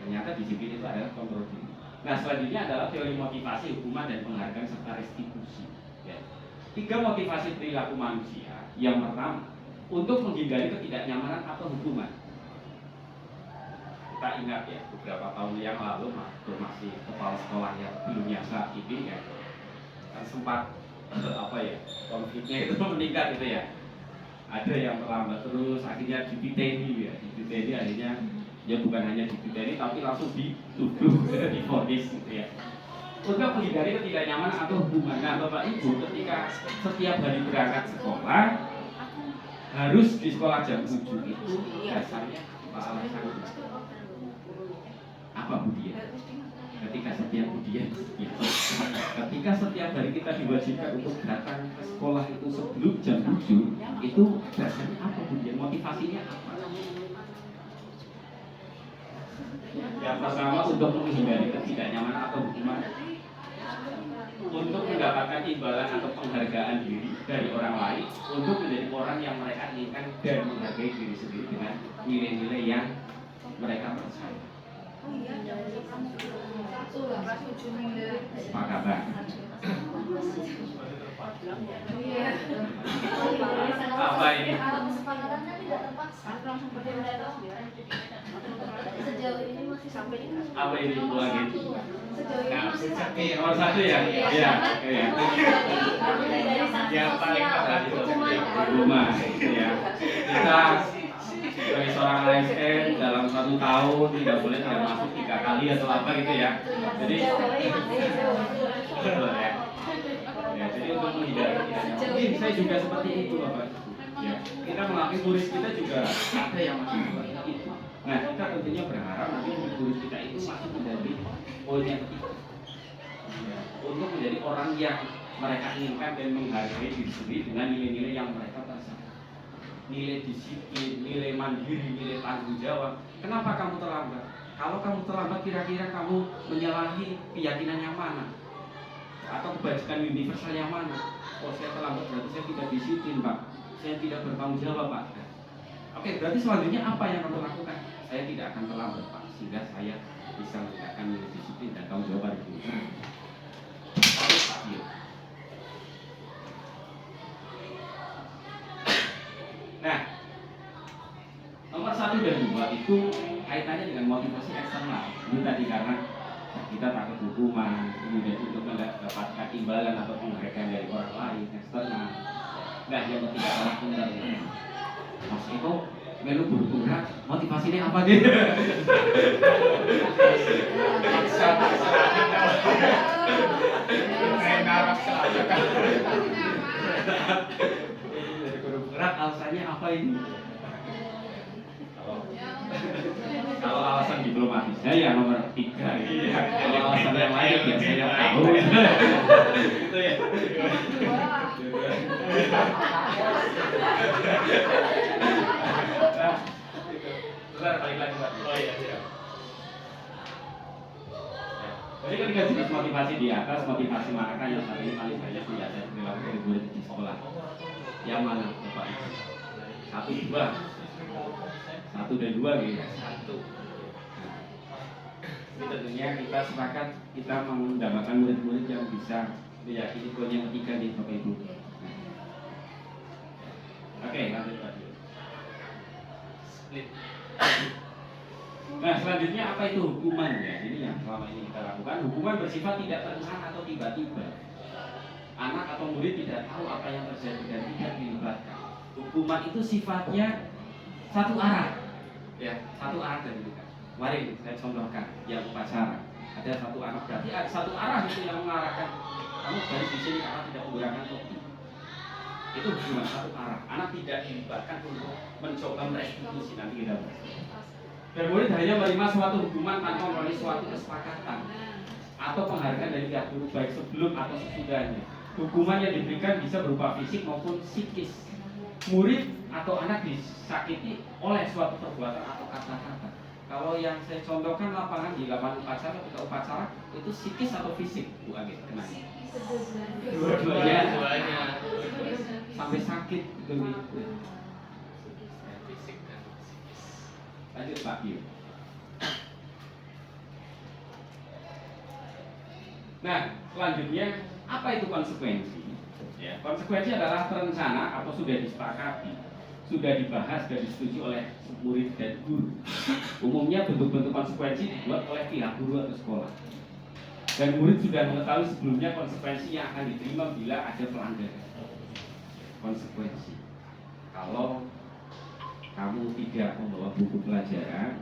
Ternyata disiplin itu adalah kontrol diri. Nah selanjutnya adalah teori motivasi, hukuman dan penghargaan serta restitusi. Ya. 3 motivasi perilaku manusia. Yang pertama, untuk menghindari ketidaknyamanan atau hukuman. Kita ingat ya beberapa tahun yang lalu waktu masih kepala sekolah yang belum biasa ini ya kan sempat konfliknya itu meningkat gitu ya. Ada yang terlambat terus akhirnya dititeni akhirnya ya bukan hanya dititeni tapi langsung dituduh divonis gitu ya. Untuk menghindari ketidaknyamanan atau hukuman. Nah Bapak Ibu ketika setiap hari berangkat sekolah harus di sekolah jam 7 itu dasarnya apa budian? Ketika setiap hari kita diwajibkan untuk datang ke sekolah itu sebelum jam 7 itu dasarnya apa budian? Motivasinya apa? Yang pertama untuk menghindari ketidaknyamanan atau hukuman. untuk mendapatkan imbalan atau penghargaan diri dari orang lain, untuk menjadi orang yang mereka inginkan dan menghargai diri sendiri dengan nilai-nilai yang mereka percaya. Oh iya, Sepakat, Pak? Iya. Apa ini? Kalau kesepakatannya tidak terpaksa. Sejauh ini masih sampai ini. Apa ini lagi? Sejauh ini masih sampai. Nomor 1 ya? Iya. Yang paling tepat itu Rumah, ya. Kita sebagai seorang ASN dalam 1 tahun tidak boleh tidak masuk 3 kali atau apa gitu ya. Jadi betul ya. Ya, jadi untuk menghindari mungkin saya juga seperti itu Bapak. Ya, kita mengakui turis kita juga ada yang masih seperti itu. Nah, kita tentunya berharap nanti turis kita itu masih menjadi poin yang ketiga. Ya, untuk menjadi orang yang mereka inginkan dan menghargai diri sendiri dengan nilai-nilai yang mereka percaya. Nilai disiplin, nilai mandiri, nilai tanggung jawab. Kenapa kamu terlambat? Kalau kamu terlambat, kira-kira kamu menyalahi keyakinan yang mana? Atau kebajikan universal yang mana? Oh, saya terlambat berarti saya tidak disiplin, Pak. Saya tidak bertanggung jawab, Pak. Oke, berarti selanjutnya apa yang kamu lakukan? Saya tidak akan terlambat, Pak, sehingga saya bisa menegakkan nilai disiplin dan tanggung jawab di sini. Nah, nomor 1 dan 2 itu kaitannya dengan motivasi eksternal. Ini tadi karena kita takut hukuman, kemudian untuk mendapatkan imbalan atau penghargaan dari orang lain eksternal. Nah, yang ketiga adalah internal. Mas Eko melu bergerak, motivasinya apa dia? Bergerak alasannya apa ini? Kalau alasan diplomatisnya ya nomor 3 gitu ya. Kalau alasan yang lain biasanya tahu gitu ya. Bentar, balik lagi Pak. Oh iya, iya. Jadi ketika jenis motivasi di atas, motivasi manakah yang saat ini paling banyak biasa dilakukan oleh murid di sekolah? Yang mana Bapak? 1, 2, 1 dan 2 gitu. 1. Ini tentunya kita sepakat kita mendapatkan murid-murid yang bisa meyakini poin yang ketiga nih Bapak Ibu. Oke, lanjut lagi. Split. Nah, selanjutnya apa itu hukuman ya? Ini yang selama ini kita lakukan. Hukuman bersifat tidak terusan atau tiba-tiba. Anak atau murid tidak tahu apa yang terjadi dan tidak dilibatkan. Hukuman itu sifatnya satu arah, ya, satu arah dari kita. Mari saya contohkan yang upacara. Ada satu arah, berarti ada satu arah itu yang mengarahkan kamu dari di sini karena tidak menggunakan topi. Itu hukuman satu arah. Anak tidak dilibatkan untuk mencoba merestitusi, nanti kita bahas. Dan murid hanya menerima suatu hukuman tanpa melalui suatu kesepakatan atau penghargaan dari pihak guru baik sebelum atau sesudahnya. Hukuman yang diberikan bisa berupa fisik maupun psikis. Murid atau anak disakiti oleh suatu perbuatan atau kata-kata. Kalau yang saya contohkan lapangan di lapangan upacara, ketika upacara itu psikis atau fisik, Bu Agit kenanya. Dua-duanya sampai sakit gitu. Fisik dan psikis. Lanjut Pak Yu. Nah, selanjutnya apa itu konsekuensi? Ya, konsekuensi adalah terencana atau sudah disepakati, sudah dibahas dan disetujui oleh murid dan guru. Umumnya bentuk-bentuk konsekuensi dibuat oleh pihak guru atau sekolah. Dan murid sudah mengetahui sebelumnya konsekuensi yang akan diterima bila ada pelanggaran. Konsekuensi. Kalau kamu tidak membawa buku pelajaran,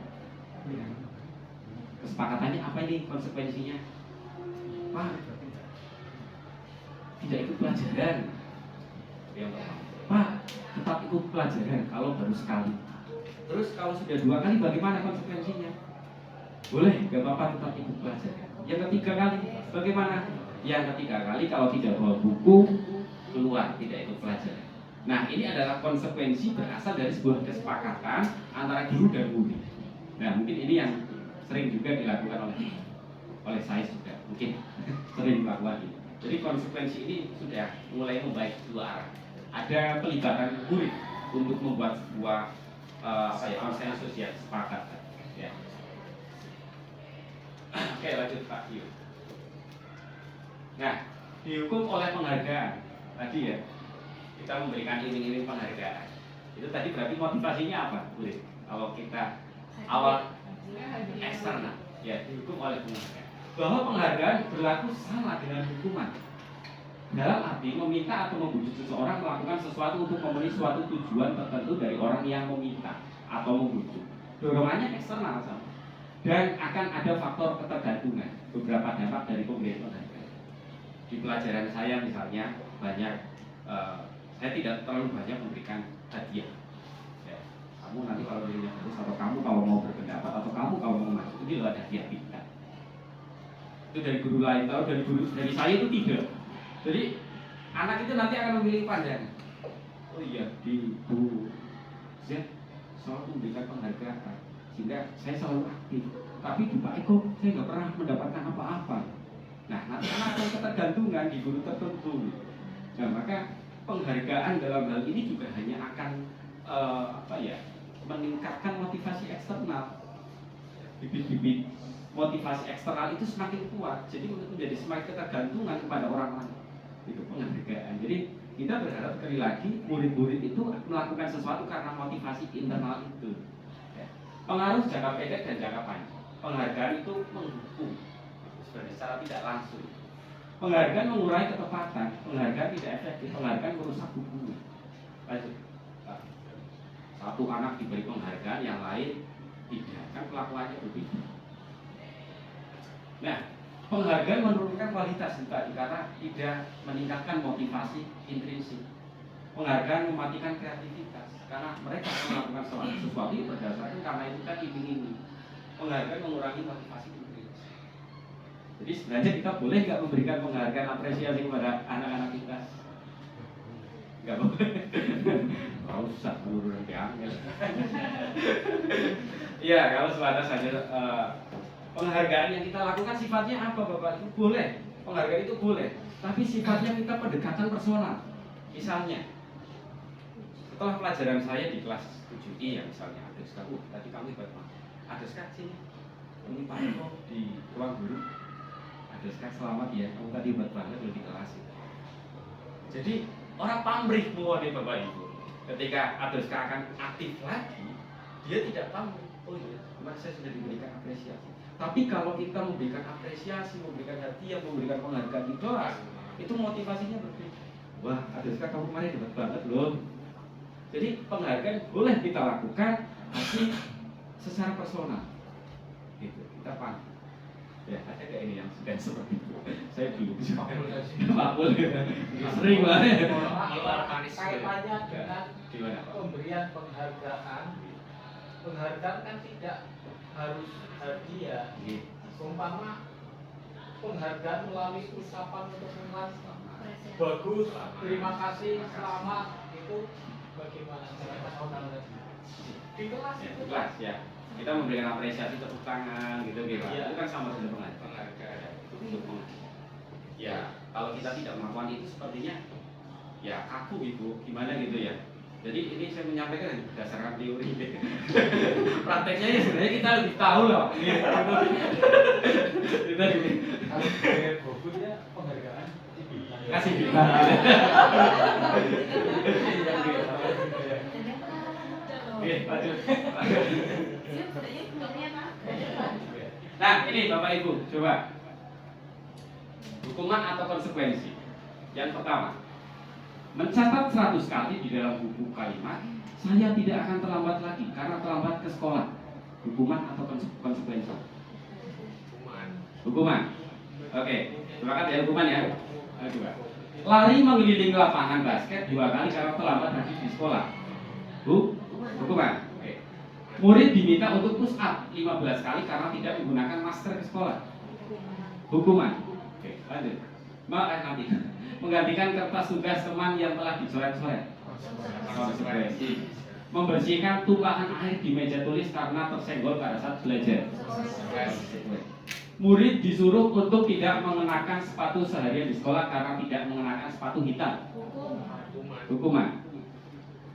kesepakatannya apa ini konsekuensinya? Pak, tidak ikut pelajaran. Ya, Pak, tetap ikut pelajaran kalau baru sekali. Terus kalau sudah 2 kali bagaimana konsekuensinya? Boleh, gak apa-apa tetap ikut pelajaran. Yang ketiga kali bagaimana? Yang ketiga kali kalau tidak bawa buku keluar, tidak ikut pelajaran. Nah, ini adalah konsekuensi berasal dari sebuah kesepakatan antara guru dan murid. Nah, mungkin ini yang sering juga dilakukan oleh saya juga, mungkin sering melakukan ini. Jadi konsekuensi ini sudah mulai membaik dua arah. Ada pelibatan murid untuk membuat sebuah konsensus yang sepakat. Ya. Oke, lanjut Pak Yu. Nah, dihukum oleh penghargaan tadi ya, kita memberikan iming-iming penghargaan. Itu tadi berarti motivasinya apa, murid? Kalau kita awal eksternal, ya dihukum oleh penghargaan. Bahwa penghargaan berlaku sama dengan hukuman. Dalam arti meminta atau membujuk seseorang melakukan sesuatu untuk memenuhi suatu tujuan tertentu dari orang yang meminta atau membujuk. Dorongannya eksternal sama. Dan akan ada faktor ketergantungan. Beberapa dampak dari pemberian penghargaan. Di pelajaran saya misalnya banyak, saya tidak terlalu banyak memberikan hadiah. Ya, kamu nanti kalau dirinya bagus, atau kamu kalau mau berpendapat, atau kamu kalau mau maju, itu adalah hadiah kita. Itu dari guru lain, kalau dari saya itu tidak. Jadi anak itu nanti akan memilih pandangan. Oh iya, di Bu Z selalu memberikan penghargaan, sehingga saya selalu aktif. Tapi di Pak Eko saya nggak pernah mendapatkan apa-apa. Nah, nanti anak akan ketergantungan di guru tertentu. Nah, maka penghargaan dalam hal ini juga hanya akan meningkatkan motivasi eksternal. Bibit-bibit motivasi eksternal itu semakin kuat, jadi menjadi semakin ketergantungan kepada orang lain. Itu penghargaan. Jadi kita berharap sekali lagi murid-murid itu melakukan sesuatu karena motivasi internal itu. Ya. Pengaruh jangka pendek dan jangka panjang. Penghargaan itu menghukum sebenarnya secara tidak langsung. Penghargaan mengurangi ketepatan, penghargaan tidak efektif, penghargaan merusak hubungan. Lanjut. Satu anak diberi penghargaan, yang lain tidak, kan kelakuannya berbeda. Nah, penghargaan menurunkan kualitas tadi karena tidak meningkatkan motivasi intrinsik. Penghargaan mematikan kreativitas karena mereka melakukan sesuatu berdasarkan karena itu kan iming-iming. Penghargaan mengurangi motivasi intrinsik. Jadi sebenarnya kita boleh nggak memberikan penghargaan apresiasi kepada anak-anak kita? Nggak boleh. Kalau susah menurunkan angel. Iya, kalau sebatas saja. Penghargaan yang kita lakukan sifatnya apa Bapak? Itu boleh, penghargaan itu boleh, tapi sifatnya kita pendekatan personal. Misalnya, setelah pelajaran saya di kelas 7I ya misalnya, Adeska, tadi kamu hebat banget. Adeska sini, ini Pak Eko di ruang guru. Adeska selamat ya, kamu tadi hebat banget loh di kelas. Jadi orang pamrih semua nih Bapak Ibu. Ketika Adeska akan aktif lagi, dia tidak pamrih. Oh iya, kemarin saya sudah diberikan apresiasi. Tapi kalau kita memberikan apresiasi, memberikan hadiah, memberikan penghargaan di kelas, itu motivasinya berbeda. Wah, Adeska kamu kemarin hebat banget loh. Jadi penghargaan boleh kita lakukan, tapi secara personal. Gitu, kita paham. Ya, ada kayak ini yang sudah seperti itu. Saya belum bisa. Pak boleh. Sering banget. Kaitannya dengan Gimana, Pak? pemberian penghargaan. Penghargaan kan tidak harus hadiah. Umpama penghargaan melalui ucapan untuk menguas bagus, terima kasih, selamat, itu bagaimana cara personal di kelas Ya, itu kelas ya. Kita memberikan apresiasi tepuk tangan gitu gitu. Iya. Itu kan sama dengan penghargaan. Untuk ya, kalau kita tidak melakukan itu sepertinya ya kaku gitu, gimana gitu ya. Jadi ini saya menyampaikan berdasarkan teori. Prakteknya ya sebenarnya kita lebih tahu loh. Kita gini. Kalau sebagai fokus ya penghargaan Kasih bintang. Oke, lanjut. Nah, ini Bapak Ibu, coba. Hukuman atau konsekuensi. Yang pertama, mencatat 100 kali di dalam buku kalimat, saya tidak akan terlambat lagi karena terlambat ke sekolah. Hukuman atau konsekuensi? Hukuman. Oke, sepakat ya hukuman ya. Dua. Lari mengelilingi lapangan basket 2 kali karena terlambat lagi di sekolah. Hukuman. Oke. Murid diminta untuk push up 15 kali karena tidak menggunakan masker ke sekolah. Hukuman. Oke, lanjut. Nanti menggantikan kertas tugas teman yang telah dicoret-coret. Konsekuensi. Membersihkan tumpahan air di meja tulis karena tersenggol pada saat belajar. murid disuruh untuk tidak mengenakan sepatu seharian di sekolah karena tidak mengenakan sepatu hitam. Hukuman.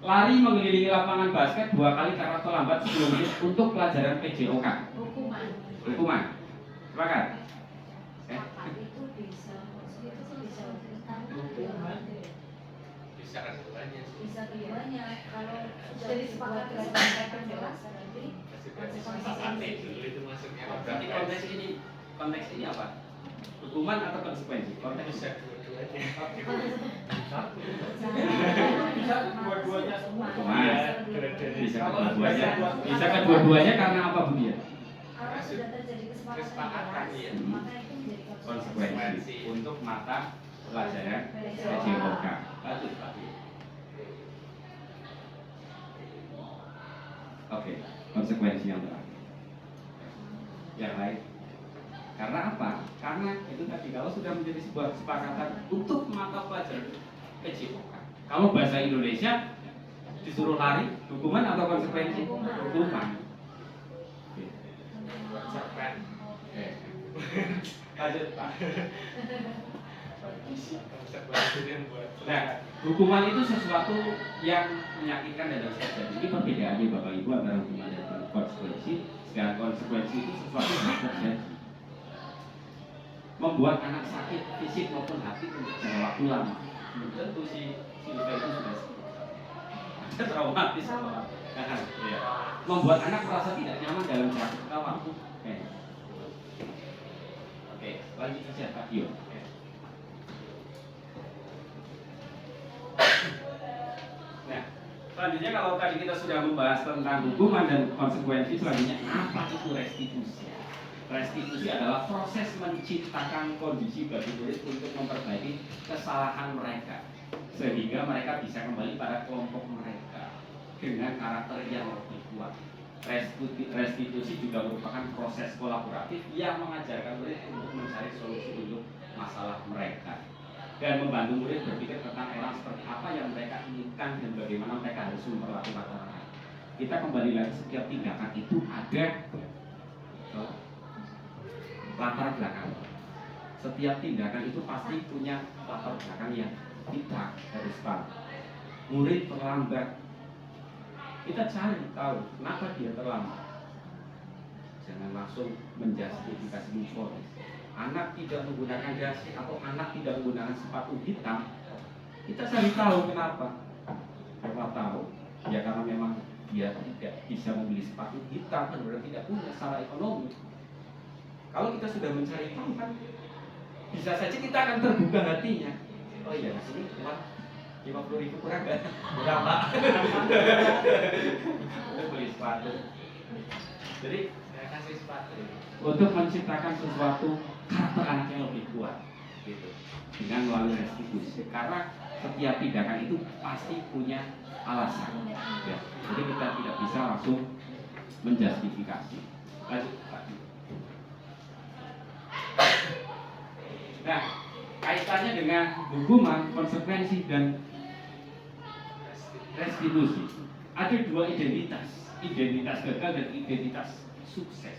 Lari mengelilingi lapangan basket 2 kali karena terlambat 10 menit untuk pelajaran PJOK. Hukuman. Sepakat? Itu bisa Bisa kan keduanya sih. bisa keduanya kalau sudah Jadi sepakat kesepakatan jelas berarti Masih sepakati dulu itu maksudnya. Berarti konteks ini apa? Hukuman atau konsekuensi? Konteks Bisa dua-duanya. Bisa dua-duanya semua. Hukuman. Bisa Bisa kedua-duanya karena apa, Bu Dia? kalau sudah terjadi Kesepakatan, jelas, iya. maka itu menjadi Konsekuensi untuk mata pelajaran PJOK. Lanjut, Pak. Oke, konsekuensi yang terakhir. Yang lain. Karena apa? Karena itu tadi kalau sudah menjadi sebuah kesepakatan untuk mata pelajaran PJOK. Kalau bahasa Indonesia disuruh lari, hukuman atau konsekuensi? Hukuman. Cerpen. Lanjut, Pak. Konsekuensi yang buat. Nah, hukuman itu sesuatu yang menyakitkan dan harus terjadi. Ini perbedaannya Bapak Ibu antara hukuman dan konsekuensi. Dan konsekuensi itu sesuatu yang harus terjadi. Membuat anak sakit fisik maupun hati untuk jangka waktu lama. Tentu si Luka itu sudah traumatis. Ya. Membuat anak merasa tidak nyaman dalam jangka waktu. Oke, lanjut saja Pak Dio. Nah, selanjutnya kalau tadi kita sudah membahas tentang hukuman dan konsekuensi, selanjutnya apa itu restitusi? Restitusi adalah proses menciptakan kondisi bagi murid untuk memperbaiki kesalahan mereka sehingga mereka bisa kembali pada kelompok mereka dengan karakter yang lebih kuat. Restitusi juga merupakan proses kolaboratif yang mengajarkan murid untuk mencari solusi untuk masalah mereka dan membantu murid berpikir tentang orang seperti apa yang mereka inginkan dan bagaimana mereka harus memperlakukan orang lain. Kita kembali lagi, setiap tindakan itu ada latar belakang. Setiap tindakan itu pasti punya latar belakang yang kita harus tahu. Murid terlambat, kita cari tahu kenapa dia terlambat. Jangan langsung menjustifikasi memfonis. Anak tidak menggunakan dasi atau anak tidak menggunakan sepatu hitam, kita cari tahu kenapa. Kenapa tahu? Ya karena memang dia tidak bisa membeli sepatu hitam dan berarti tidak punya secara ekonomi. Kalau kita sudah mencari tahu kan, bisa saja kita akan terbuka hatinya. Oh iya, sini uang 50.000 kurang nggak? Berapa? Untuk beli sepatu. Jadi Saya kasih sepatu. untuk menciptakan sesuatu karakter anak yang lebih kuat, gitu, dengan melalui restitusi. Karena setiap tindakan itu pasti punya alasan. Ya. Jadi kita tidak bisa langsung menjustifikasi. Lanjut, Pak. Nah, kaitannya dengan hukuman, konsekuensi, dan restitusi. Ada dua identitas gagal dan identitas sukses.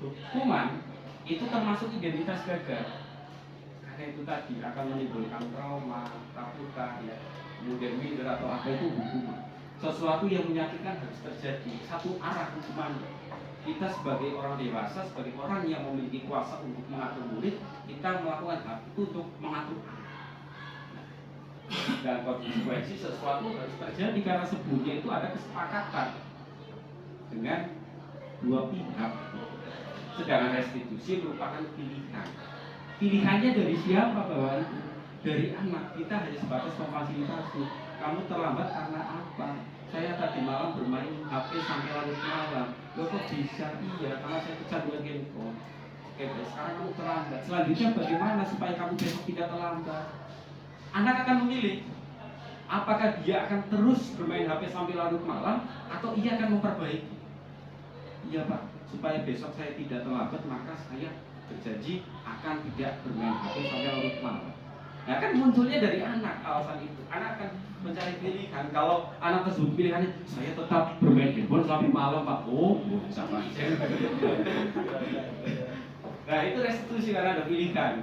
Hukuman itu termasuk identitas gagal, karena itu tadi akan menimbulkan trauma, takutan, ya, kemudian minder atau apa itu hukuman. Sesuatu yang menyakitkan harus terjadi, satu arah hukuman. Kita sebagai orang dewasa, sebagai orang yang memiliki kuasa untuk mengatur murid, kita melakukan hal itu untuk mengatur anak. Dan konsekuensi sesuatu harus terjadi karena sebelumnya itu ada kesepakatan dengan dua pihak. Sedangkan restitusi merupakan pilihan. Pilihannya dari siapa, Bapak? Dari anak. Kita hanya sebatas memfasilitasi. Kamu terlambat karena apa? Saya tadi malam bermain HP sampai larut malam. Loh kok bisa? Iya, karena saya kecanduan handphone. Oke, sekarang kamu terlambat. Selanjutnya bagaimana supaya kamu besok tidak terlambat? Anak akan memilih. Apakah dia akan terus bermain HP sampai larut malam atau ia akan memperbaiki? Iya Pak, supaya besok saya tidak terlambat maka saya berjanji akan tidak bermain HP sampai larut malam. Nah kan munculnya dari anak alasan itu. Anak akan mencari pilihan. Kalau anak tersebut pilihannya saya tetap bermain handphone sampai malam Pak. Oh, bisa Pak. Nah itu restitusi karena ada pilihan.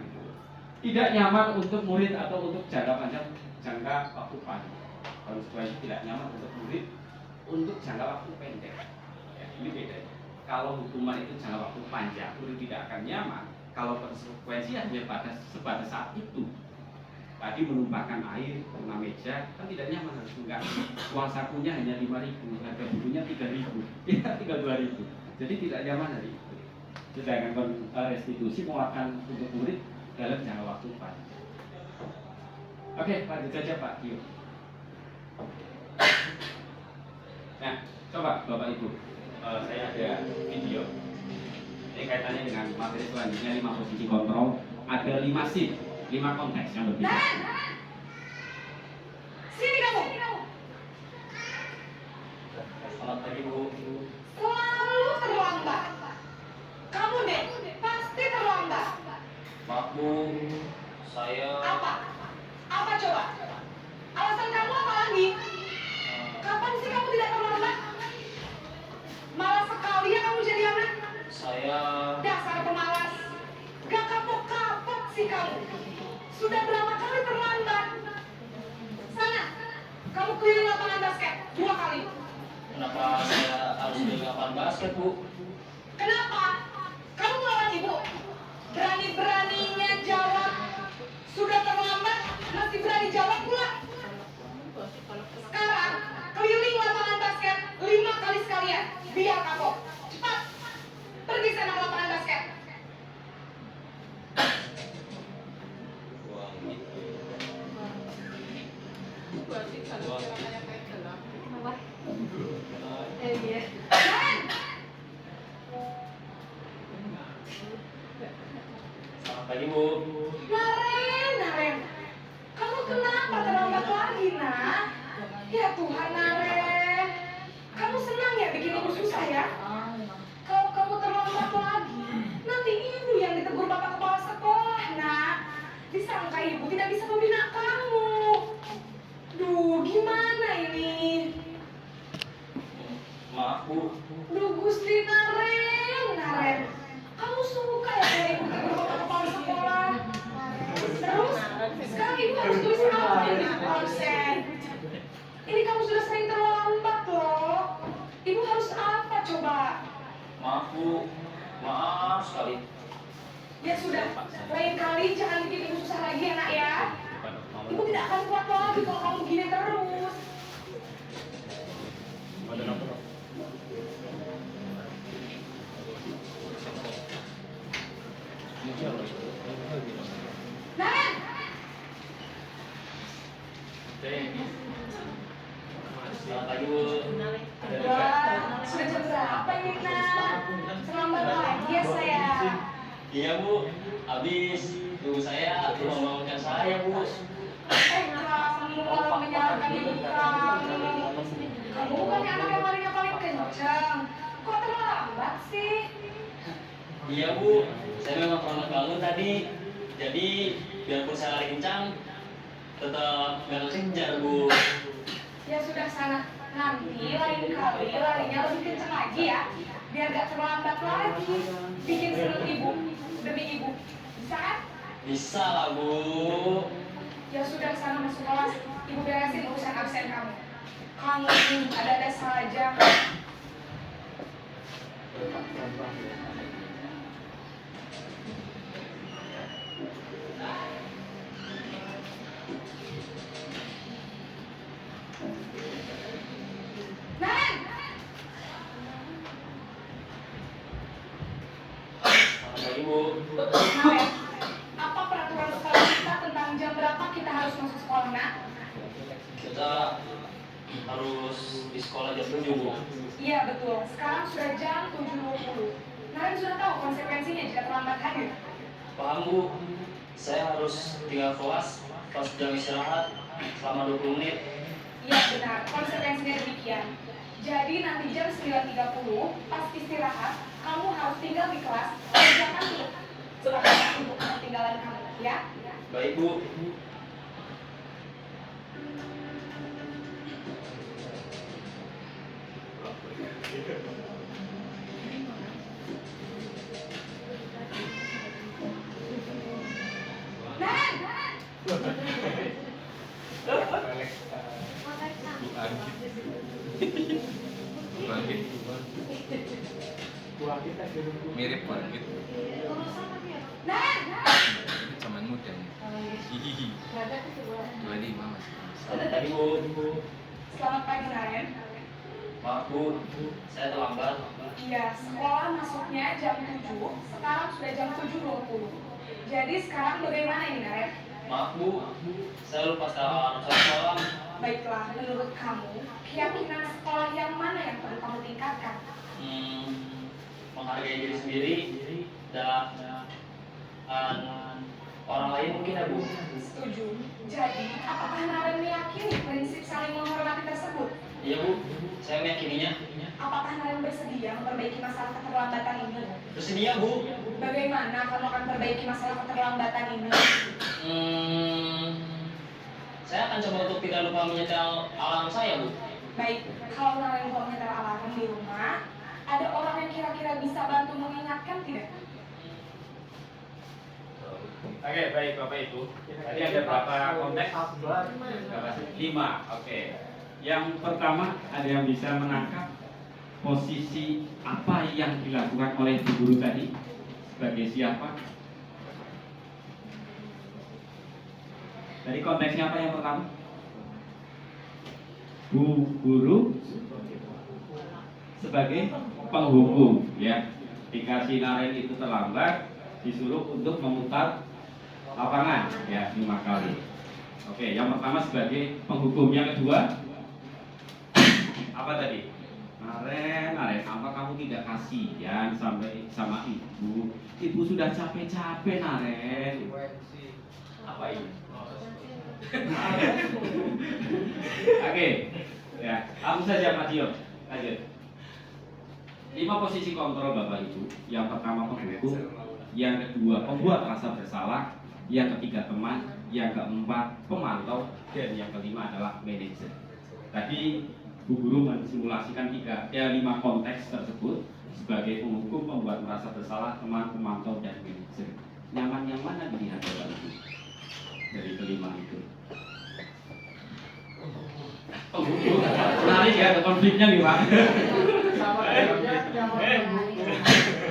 Tidak nyaman untuk murid atau untuk jangka panjang, jangka waktu panjang. Konsekuensi tidak nyaman untuk murid untuk jangka waktu pendek. Ya, ini beda. Kalau hukuman itu jangka waktu panjang, murid tidak akan nyaman. Kalau konsekuensi hanya sebatas saat itu. Tadi menumpahkan air, kena meja, kan tidak nyaman harus enggak. Uang sakunya hanya 5.000, harga bukunya 3.000, ya tinggal 2.000. Jadi tidak nyaman hari itu. Sedangkan restitusi memakan untuk murid dalam jangka waktu panjang. Oke, lanjut saja Pak Tio. Nah, coba Bapak Ibu, saya ada video. Ini kaitannya dengan materi selanjutnya 5 posisi kontrol, ada 5 shift, 5 konteks yang berbeda. Sini kamu. Selamat pagi Bu. Selalu terlambat. Kamu deh, pasti terlambat. Maaf Bu, saya Apa? Apa coba? Alasan kamu apa lagi? Kapan sih kamu tidak terlambat? Malas sekali ya kamu jadi anak. Dasar pemalas. Gak kapok-kapok sih kamu. Sudah berapa kali terlambat? Sana, kamu keliling lapangan basket 2 kali. Kenapa saya harus di lapangan basket, Bu? Kenapa? Kamu melawan ibu. Berani-beraninya jawab. Sudah terlambat, masih berani jawab pula. Sekarang, keliling lapangan basket 5 kali sekalian. Biar kapok. Cepat. Pergi sana ke lapangan basket. Uang itu. Iya. Selamat pagi, Bu. Naren. Kamu kenapa terlambat lagi, nak? Ya Tuhan, Naren. Kamu senang ya bikin ibu susah ya? Kalau kamu terlambat lagi, nanti ibu yang ditegur bapak kepala sekolah, nak. Disangka ibu tidak bisa membina kamu. Duh, gimana ini? Maaf, Bu. Duh, Gusti Naren. Kamu suka ya kalau ibu ditegur bapak kepala sekolah? Terus, sekarang ibu harus tulis apa ini absen? Ini kamu sudah sering terlambat loh. Ibu harus apa coba? Maaf, Bu. Maaf sekali. Ya sudah, lain kali jangan bikin ibu susah lagi ya nak ya. Ibu tidak akan kuat lagi kalau kamu gini terus. Naren! Selamat pagi, Bu. Wah, sudah jam berapa ini nak? Terlambat lagi ya sayang. Iya, Bu. Habis ibu saya belum membangunkan saya, Bu. Kamu malah menyalahkan ibu kamu. Kamu bukannya anak yang larinya paling kencang. Kok terlambat sih? Iya, Bu. Saya memang terlambat bangun tadi. Jadi, biarpun saya lari kencang, tetap nggak kejar, Bu. Ya sudah sana. Nanti lain kali larinya lebih kencang lagi ya. Biar gak terlambat lagi. Bikin seneng ibu. Demi ibu. Bisa kan? Bisa lah, Bu. Ya sudah sana masuk kelas. Ibu beresin urusan absen kamu. Kamu ada-ada saja. Naren! Selamat pagi, Bu. Naren, apa peraturan sekolah kita tentang jam berapa kita harus masuk sekolah, nak? Kita harus di sekolah jam 7, Bu. Iya betul, sekarang sudah jam 7.20. Naren sudah tahu konsekuensinya jika terlambat hadir. Paham, Bu. Saya harus tinggal kelas pas jam istirahat selama 20 menit. Iya benar, konsekuensinya demikian. Jadi nanti jam 9.30 pas istirahat, kamu harus tinggal di kelas, kerjakan untuk ketinggalan kamu, ya? Baik, Bu. Buah kita di rumah. Mirip banget. Nah, Itu zaman muda nih. Hihihi. Berada ke sebelah. 25 masih. Tadi Bu. selamat pagi Naren. Maaf Bu, saya terlambat. Iya, sekolah masuknya jam 7, sekarang sudah jam 7.20. Jadi sekarang bagaimana ini Naren? Maaf Bu, saya lupa setelah sekolah. Baiklah, menurut kamu, keyakinan sekolah yang mana yang perlu kamu tingkatkan? Menghargai diri sendiri dan orang lain mungkin ya Bu. Setuju. Jadi, apakah Naren meyakini prinsip saling menghormati tersebut? Iya Bu, saya meyakininya. Apakah Naren bersedia memperbaiki masalah keterlambatan ini? Bersedia Bu. Bagaimana kamu akan perbaiki masalah keterlambatan ini? Saya akan coba untuk tidak lupa menyetel alarm saya Bu. Baik, kalau Naren lupa menyetel alarm di rumah, ada orang yang kira-kira bisa bantu mengingatkan tidak? Oke, baik Bapak Ibu. Tadi ada berapa konteks? 5. Oke. Yang pertama, ada yang bisa menangkap posisi apa yang dilakukan oleh Bu Guru tadi sebagai siapa? Tadi konteksnya apa yang pertama? Bu Guru sebagai penghukum, ya. Dikasih Naren itu terlambat, disuruh untuk memutar lapangan, ya, 5 kali. Oke, yang pertama sebagai penghukum, yang kedua apa tadi? Naren, apa kamu tidak kasihan sampai sama ibu? Ibu sudah capek-capek, Naren. Apa ini? Oke, ya, langsung saja Pak Dio. Lanjut. 5 posisi kontrol Bapak Ibu. Yang pertama penghukum, yang kedua pembuat rasa bersalah, yang ketiga teman, yang keempat pemantau, dan yang kelima adalah manajer. Tadi Bu Guru mensimulasikan 5 konteks tersebut sebagai penghukum, pembuat merasa bersalah, teman, pemantau, dan manajer. Nyaman yang mana dilihat Bapak Ibu dari kelima itu? Penghukum. Menarik ya, ada konfliknya nih Pak.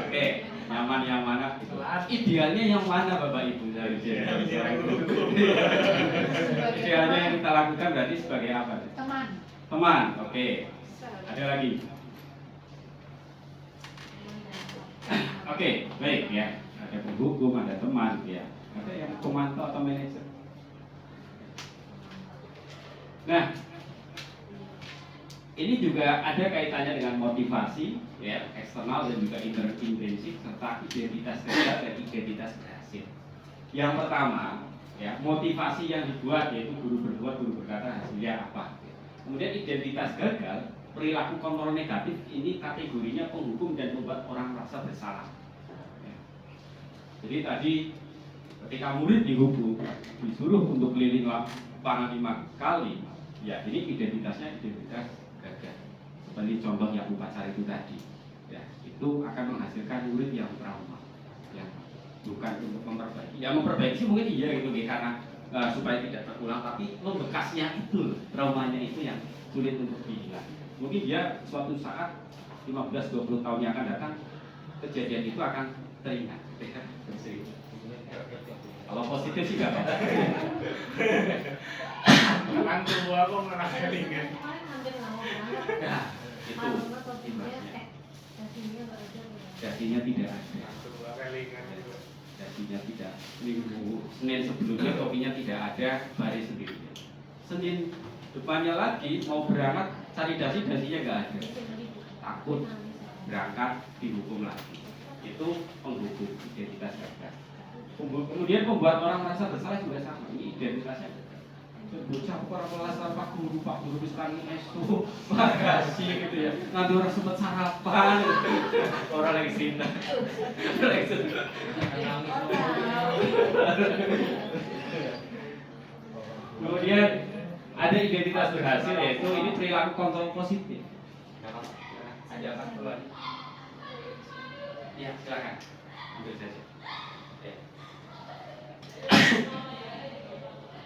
Oke, nyaman yang mana? Idealnya yang mana Bapak Ibu dari idealnya yang kita lakukan berarti sebagai apa? Teman, oke. Ada lagi? Oke, baik ya. Ada penghukum, ada teman, ya. Ada yang pemantau atau manajer. Nah, ini juga ada kaitannya dengan motivasi, ya, eksternal dan juga intrinsik, serta identitas gagal dan identitas berhasil. Yang pertama, ya, motivasi yang dibuat yaitu guru berbuat, guru berkata, hasilnya apa. Kemudian identitas gagal, perilaku kontrol negatif, ini kategorinya penghukum dan membuat orang merasa bersalah. Ya. Jadi tadi ketika murid dihukum, disuruh untuk keliling lapangan 5 kali, ya ini identitasnya identitas gagal. Seperti contoh yang upacara itu tadi, ya itu akan menghasilkan murid yang trauma, ya bukan untuk memperbaiki. Ya memperbaiki mungkin iya gitu, karena supaya tidak terulang, tapi membekasnya itu, traumanya itu yang sulit untuk dihilang. Mungkin dia suatu saat 15-20 tahun yang akan datang, kejadian itu akan teringat. Kalau positif sih nggak apa-apa. Kan tubuh aku merasa ringan. Nah, itu dagingnya tidak ada. Tubuh aku ringan juga. Dagingnya tidak. Minggu Senin sebelumnya kopinya tidak ada, baris sendiri. Senin depannya lagi mau berangkat cari dasinya nggak ada. Takut berangkat dihukum lagi. Itu penghukum, identitas gagal. Kemudian membuat orang merasa bersalah juga sama. Ini identitasnya. Bocah orang kelas Pak Guru wis tangi estu, makasih gitu ya. Nanti orang sempat sarapan. Orang lagi sinta. Kemudian ada identitas berhasil, yaitu ini perilaku kontrol positif. Ada apa keluar? Ya, silakan. Ambil saja.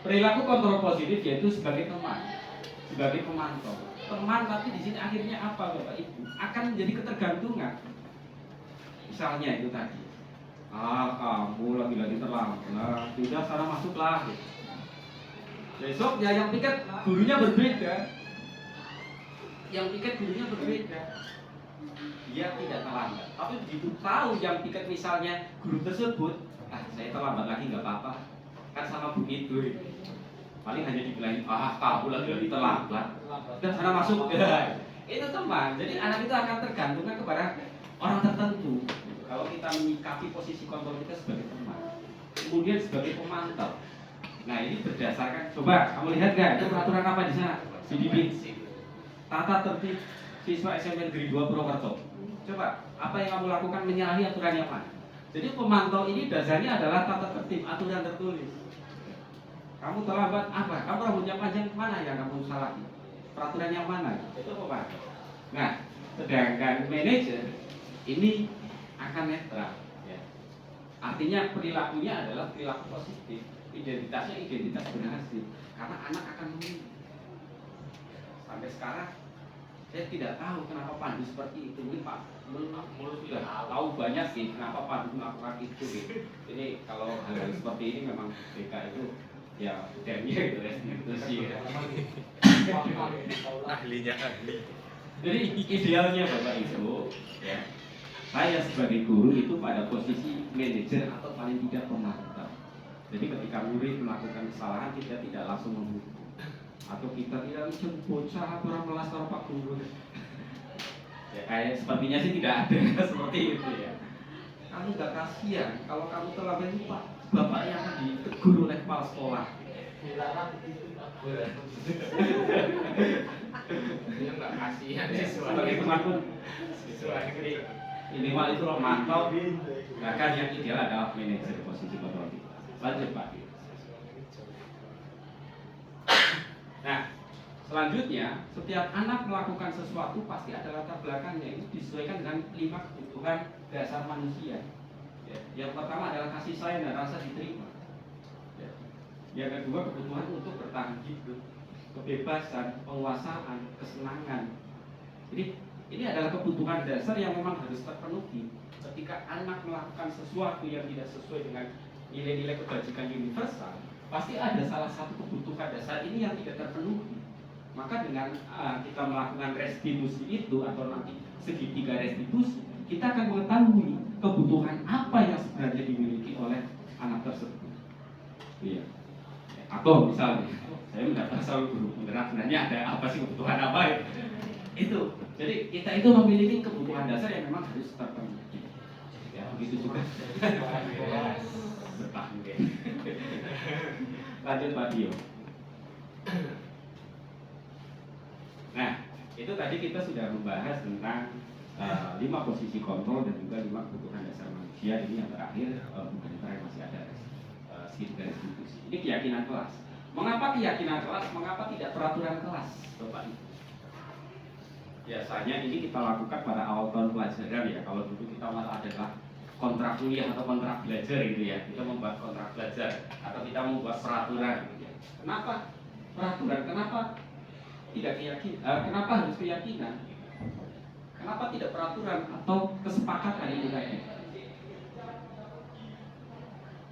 Perilaku kontrol positif yaitu sebagai teman, sebagai pemantau. teman, tapi di sini akhirnya apa Bapak Ibu? Akan menjadi ketergantungan. Misalnya itu tadi, kamu lagi-lagi terlambat, sudah sana masuklah. Gitu. Besok ya yang piket gurunya berbeda. Yang piket gurunya berbeda. Dia tidak terlambat. Tapi begitu tahu yang piket misalnya guru tersebut, saya terlambat lagi nggak apa-apa. Kan sama Bu itu. Paling hanya dibilangin, kamu lagi terlambat. Dan sana masuk. Itu teman. Jadi anak itu akan tergantungkan kepada orang tertentu. Kalau kita menyikapi posisi kontrol kita sebagai teman, kemudian sebagai pemantau. Nah ini berdasarkan, coba kamu lihat nggak? Itu peraturan apa di sana? CDB. Tata tertib siswa SMP Negeri 2 Purwokerto. Coba, apa yang kamu lakukan menyalahi aturan yang mana? Jadi pemantau ini dasarnya adalah tata tertib, aturan tertulis. Kamu terlambat apa? Kamu rambutnya panjang mana yang kamu salahi? Peraturan yang mana? Itu pemantau. Nah, sedangkan manajer ini akan netral. Ya. Artinya perilakunya adalah perilaku positif, identitasnya identitas berhasil. Karena anak akan memilih. Sampai sekarang saya tidak tahu kenapa Pandu seperti itu. Ini Pak Mul sudah tahu banyak sih kenapa Pandu melakukan itu. Gitu. Ini kalau hal seperti ini memang BK itu ya demnya gitu ya, institusi. Ahlinya ahli. Jadi idealnya Bapak Ibu, ya, saya sebagai guru itu pada posisi manajer atau paling tidak pemantau. Jadi ketika murid melakukan kesalahan kita tidak langsung menghukum atau kita tidak langsung bocah orang melas karo Pak Guru. Ya kayak sepertinya sih tidak ada seperti itu ya. Kamu gak kasihan kalau kamu terlambat Pak, bapak yang akan ditegur oleh kepala sekolah. Dia nggak kasihan Sebagai teman pun ini itu pemantau, bahkan yang ideal adalah manajer posisi kontrol. Lanjut Pak. Nah, selanjutnya setiap anak melakukan sesuatu pasti ada latar belakangnya, itu disesuaikan dengan 5 kebutuhan dasar manusia. Ya, yang pertama adalah kasih sayang dan rasa diterima. Ya. Yang kedua kebutuhan untuk bertahan hidup, kebebasan, penguasaan, kesenangan. Jadi ini adalah kebutuhan dasar yang memang harus terpenuhi. Ketika anak melakukan sesuatu yang tidak sesuai dengan nilai-nilai kebajikan universal, pasti ada salah satu kebutuhan dasar ini yang tidak terpenuhi. Maka dengan kita melakukan restitusi itu atau nanti segitiga restitusi, kita akan mengetahui kebutuhan apa yang sebenarnya dimiliki oleh anak tersebut. Iya. Atau misalnya, saya mendapat soal guru penggerak, sebenarnya ada apa sih kebutuhan apa ya? Itu. Jadi kita itu memiliki kebutuhan dasar yang memang harus terpenuhi. Ya, begitu juga. Lanjut Pak Dio. Nah, itu tadi kita sudah membahas tentang 5 posisi kontrol dan juga 5 kebutuhan dasar manusia. Ini yang terakhir, bukan yang terakhir, masih ada segitiga restitusi. Ini keyakinan kelas. Mengapa keyakinan kelas? Mengapa tidak peraturan kelas, Bapak Ibu? Biasanya ini kita lakukan pada awal tahun pelajaran ya. Kalau dulu kita malah adalah kontrak kuliah atau kontrak belajar gitu ya. Kita membuat kontrak belajar atau kita membuat peraturan gitu ya. Kenapa peraturan? Kenapa tidak keyakinan? Kenapa harus keyakinan? Kenapa tidak peraturan atau kesepakatan itu tadi?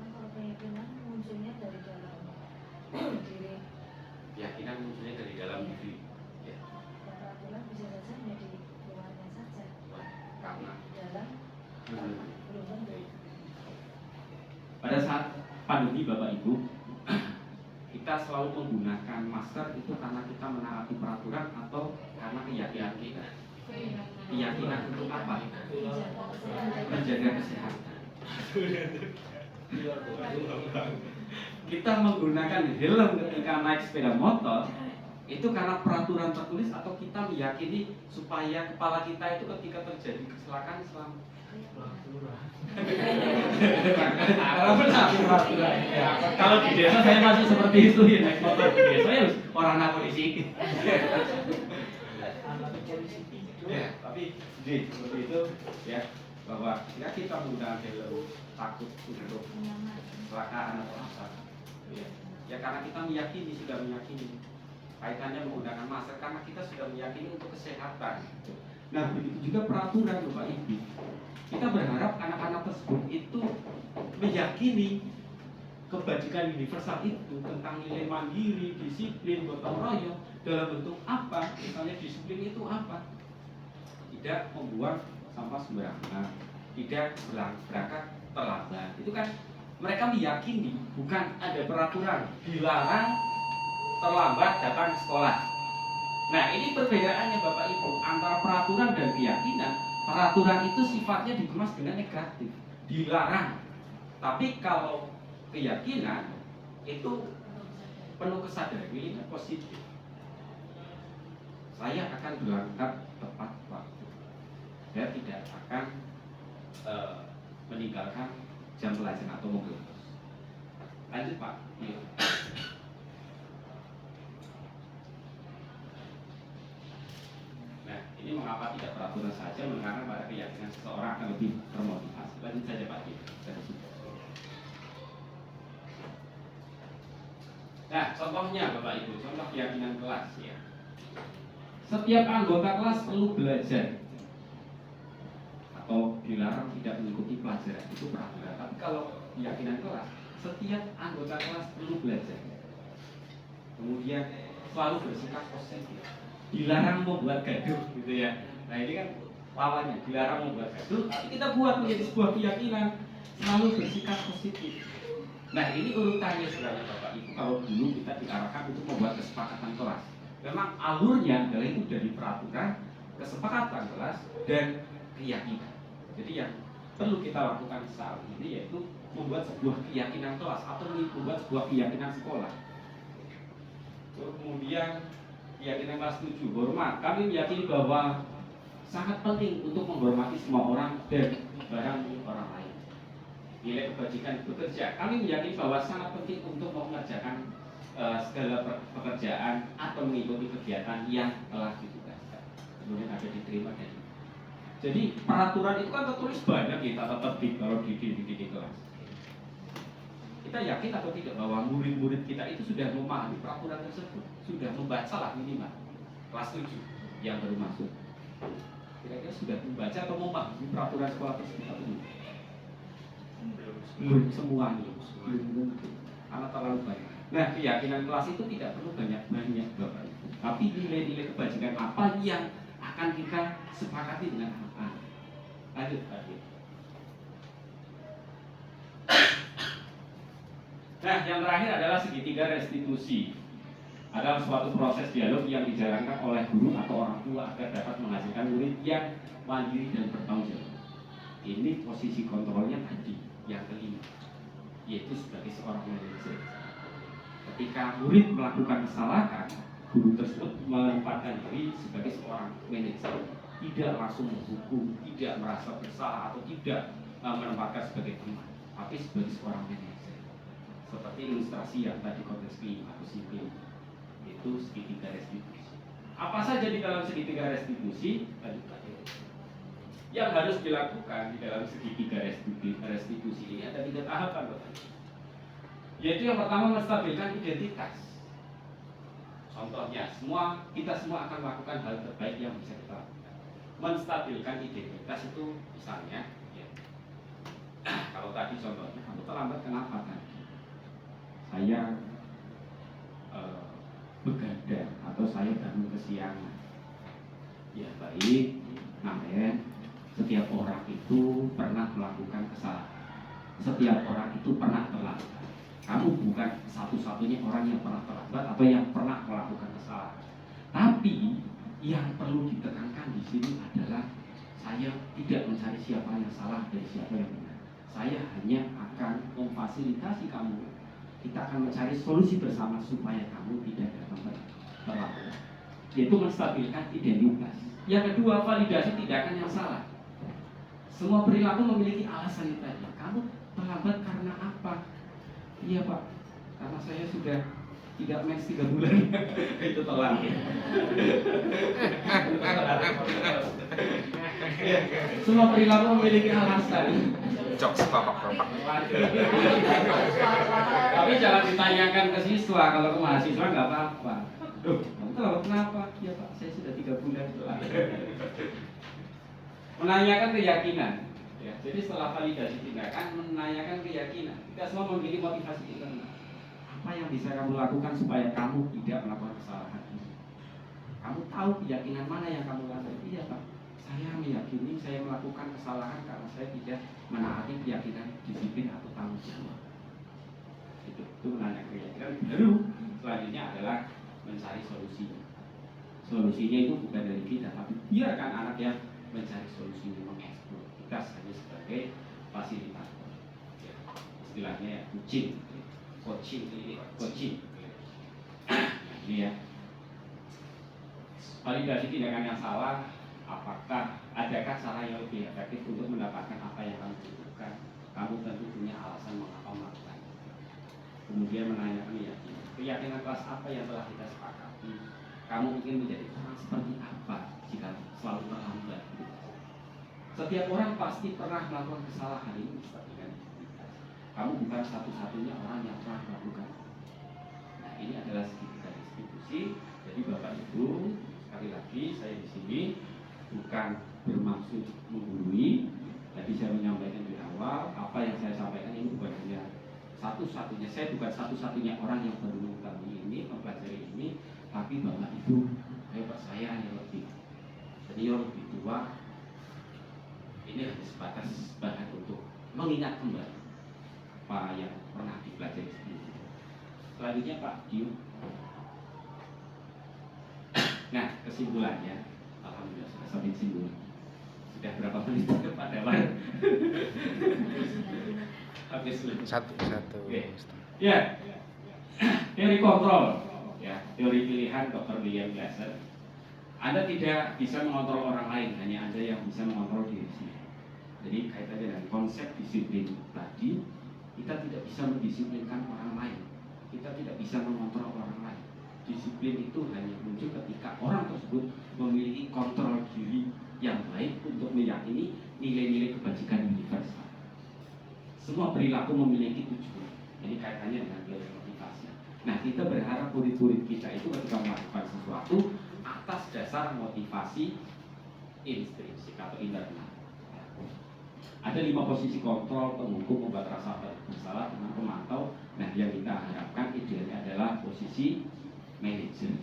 Kalau keyakinan munculnya dari dalam diri. Keyakinan munculnya dari dalam diri. Ya. Dan peraturan bisa saja menjadi luarnya saja. Karena Dalam belum tentu. pada saat pandemi Bapak Ibu, kita selalu menggunakan masker itu karena kita menaati peraturan atau karena keyakinan kita. Keyakinan untuk apa? Menjaga kesehatan. Kita menggunakan helm ketika naik sepeda motor itu karena peraturan tertulis atau kita meyakini supaya kepala kita itu ketika terjadi kecelakaan selamat. Kalau di desa saya masih seperti itu ya, naik motor di desa ya orang nak polisi. Ya, tapi seperti itu ya, bahwa ya kita menggunakan helm takut untuk kecelakaan atau apa. Ya, karena kita meyakini, sudah meyakini kaitannya menggunakan masker karena kita sudah meyakini untuk kesehatan. Nah, begitu juga peraturan Bapak Ibu. Kita berharap anak-anak tersebut itu meyakini kebajikan universal itu tentang nilai mandiri, disiplin, gotong royong dalam bentuk apa? Misalnya disiplin itu apa? Tidak membuang sampah sembarangan, tidak berangkat terlambat. Itu kan mereka meyakini, bukan ada peraturan dilarang terlambat datang ke sekolah. Nah, ini perbedaannya Bapak Ibu antara peraturan dan keyakinan. Peraturan itu sifatnya dikemas dengan negatif, dilarang. Tapi kalau keyakinan itu penuh kesadaran, ini positif. Saya akan berangkat tepat waktu. Saya tidak akan meninggalkan jam pelajaran atau mobil. Lanjut Pak. Iya. Nah, ini mengapa tidak peraturan saja? Karena pada keyakinan seseorang akan lebih termotivasi. Lanjut saja Pak. Nah, contohnya Bapak Ibu, contoh keyakinan kelas ya. Setiap anggota kelas perlu belajar atau dilarang tidak mengikuti pelajaran, itu peraturan. Tapi kalau keyakinan kelas, setiap anggota kelas perlu belajar. Kemudian selalu bersikap positif. Dilarang membuat gaduh gitu ya. Nah, ini kan lawannya, dilarang membuat gaduh, tapi kita buat menjadi sebuah keyakinan selalu bersikap positif. Nah, ini urutannya sebenarnya Bapak Ibu. Kalau dulu kita diarahkan untuk membuat kesepakatan kelas, memang alurnya adalah itu dari peraturan, kesepakatan kelas, dan keyakinan. Jadi yang perlu kita lakukan saat ini yaitu membuat sebuah keyakinan kelas atau membuat sebuah keyakinan sekolah. Kemudian keyakinan kelas 7, hormat. Kami meyakini bahwa sangat penting untuk menghormati semua orang dan barang milik orang lain. Nilai kebajikan bekerja. Kami meyakini bahwa sangat penting untuk mengerjakan segala pekerjaan atau mengikuti kegiatan yang telah ditugaskan. Kemudian ada diterima dan jadi peraturan itu kan tertulis banyak ya, tata tertib kalau di kelas. Kita yakin atau tidak bahwa murid-murid kita itu sudah memahami peraturan tersebut, sudah membaca lah minimal kelas 7 yang baru masuk. Kira-kira sudah membaca atau memahami peraturan sekolah tersebut atau belum? Belum semua, belum karena terlalu banyak. Nah, keyakinan kelas itu tidak perlu banyak-banyak Bapak Ibu, tapi nilai-nilai kebajikan apa yang akan kita sepakati dengan apa. Lanjut Pak. Nah, yang terakhir adalah segitiga restitusi. Adalah suatu proses dialog yang dijalankan oleh guru atau orang tua agar dapat menghasilkan murid yang mandiri dan bertanggung jawab. Ini posisi kontrolnya tadi, yang kelima, yaitu sebagai seorang manajer. Ketika murid melakukan kesalahan, guru tersebut menempatkan diri sebagai seorang manajer, tidak langsung menghukum, tidak merasa bersalah atau tidak menempatkan sebagai teman, tapi sebagai seorang manajer. Seperti ilustrasi yang tadi konteks kelima atau sipil, itu segitiga restitusi. Apa saja di dalam segitiga restitusi? Yang harus dilakukan di dalam segitiga restitusi ini ada 3 tahapan, Bapak. Yaitu yang pertama menstabilkan identitas. Contohnya, kita semua akan melakukan hal terbaik yang bisa kita lakukan. Menstabilkan identitas itu misalnya, ya, kalau tadi contohnya, aku terlambat kenapa tadi? Saya begadang atau saya bangun kesiangan. Ya baik, namun setiap orang itu pernah melakukan kesalahan. Setiap orang itu pernah terlambat. Kamu bukan satu-satunya orang yang pernah terlambat atau yang pernah melakukan kesalahan. Tapi yang perlu ditekankan di sini adalah saya tidak mencari siapa yang salah dan siapa yang benar. Saya hanya akan memfasilitasi kamu. Kita akan mencari solusi bersama supaya kamu tidak dapat terlambat. Yaitu menstabilkan identitas. Yang kedua, validasi tindakan yang salah. Semua perilaku memiliki alasan itu tadi. Kamu terlambat karena apa? Iya Pak, karena saya sudah tidak mens 3 bulan. Itu telat. Semua perilaku memiliki alasan. Jokes bapak-bapak. Tapi jangan ditanyakan ke siswa, kalau ke mahasiswa nggak apa-apa. Loh, kamu terawat kenapa? Ya Pak, saya sudah 3 bulan telah. Menanyakan keyakinan. Ya, jadi setelah validasi tindakan, menanyakan keyakinan. Kita semua memiliki motivasi internal. Apa yang bisa kamu lakukan supaya kamu tidak melakukan kesalahan ini? Kamu tahu keyakinan mana yang kamu lakukan? Iya Pak, saya meyakini saya melakukan kesalahan karena saya tidak menaati keyakinan disiplin atau tanggung jawab. Itu menanyakan keyakinan. Baru selanjutnya adalah mencari solusi. Solusinya itu bukan dari kita, tapi biarkan anak yang mencari solusi, mengeksplor. Kita hanya sebagai fasilitator. Ya, istilahnya ya, coaching. Ini ya. Validasi tindakan yang salah, adakah cara yang lebih efektif untuk mendapatkan apa yang kamu butuhkan? Kamu tentu punya alasan mengapa melakukan. Kemudian menanyakan keyakinan kelas apa yang telah kita sepakati. Kamu ingin menjadi orang seperti apa jika selalu terlambat? Setiap orang pasti pernah melakukan kesalahan ini seperti kan. Kamu bukan satu-satunya orang yang pernah melakukan. Nah, ini adalah sedikit distribusi. Jadi Bapak Ibu, sekali lagi saya di sini bukan bermaksud menggurui. Tadi saya menyampaikan di awal, apa yang saya sampaikan ini bukan hanya satu-satunya. Saya bukan satu-satunya orang yang baru mengetahui ini, mempelajari ini, tapi Bapak Ibu, saya percaya yang lebih senior, lebih tua, ini hanya sebatas bahan untuk mengingat kembali apa yang pernah dipelajari sebelumnya. Selanjutnya Pak Dio. Nah, kesimpulannya, alhamdulillah sudah sampai kesimpulan. Sudah berapa menit Pak Dewan? Habis satu. Oke. Ya, teori kontrol, ya, teori pilihan Dr. William Glasser. Anda tidak bisa mengontrol orang lain, hanya Anda yang bisa mengontrol diri sendiri. Jadi kaitannya dengan konsep disiplin tadi, kita tidak bisa mendisiplinkan orang lain, kita tidak bisa mengontrol orang lain. Disiplin itu hanya muncul ketika orang tersebut memiliki kontrol diri yang baik untuk meyakini nilai-nilai kebajikan universal. Semua perilaku memiliki tujuan. Ini kaitannya dengan teori motivasi. Nah, kita berharap murid-murid kita itu ketika melakukan sesuatu atas dasar motivasi intrinsik atau internal. Ada 5 posisi kontrol, penghukum, membuat rasa bersalah, dengan pemantau. Nah, yang kita harapkan idealnya adalah posisi manajer.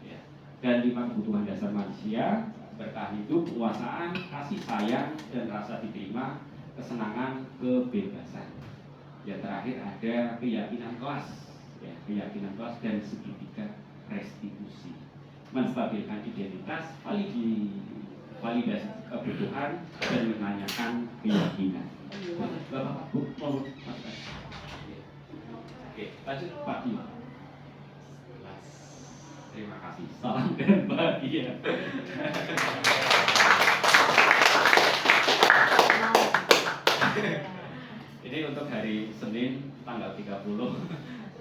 Ya. Dan 5 kebutuhan dasar manusia: bertahan hidup, penguasaan, kasih sayang, dan rasa diterima, kesenangan, kebebasan. Yang terakhir ada keyakinan kelas, ya, keyakinan kelas dan segitiga restitusi. Menstabilkan identitas, validasi kebutuhan, dan menanyakan keyakinan. Bapak, Bu, mau masukkan? Oke, lanjut Pak Dio. Terima kasih. Salam dan bahagia. Ini untuk hari Senin tanggal 30.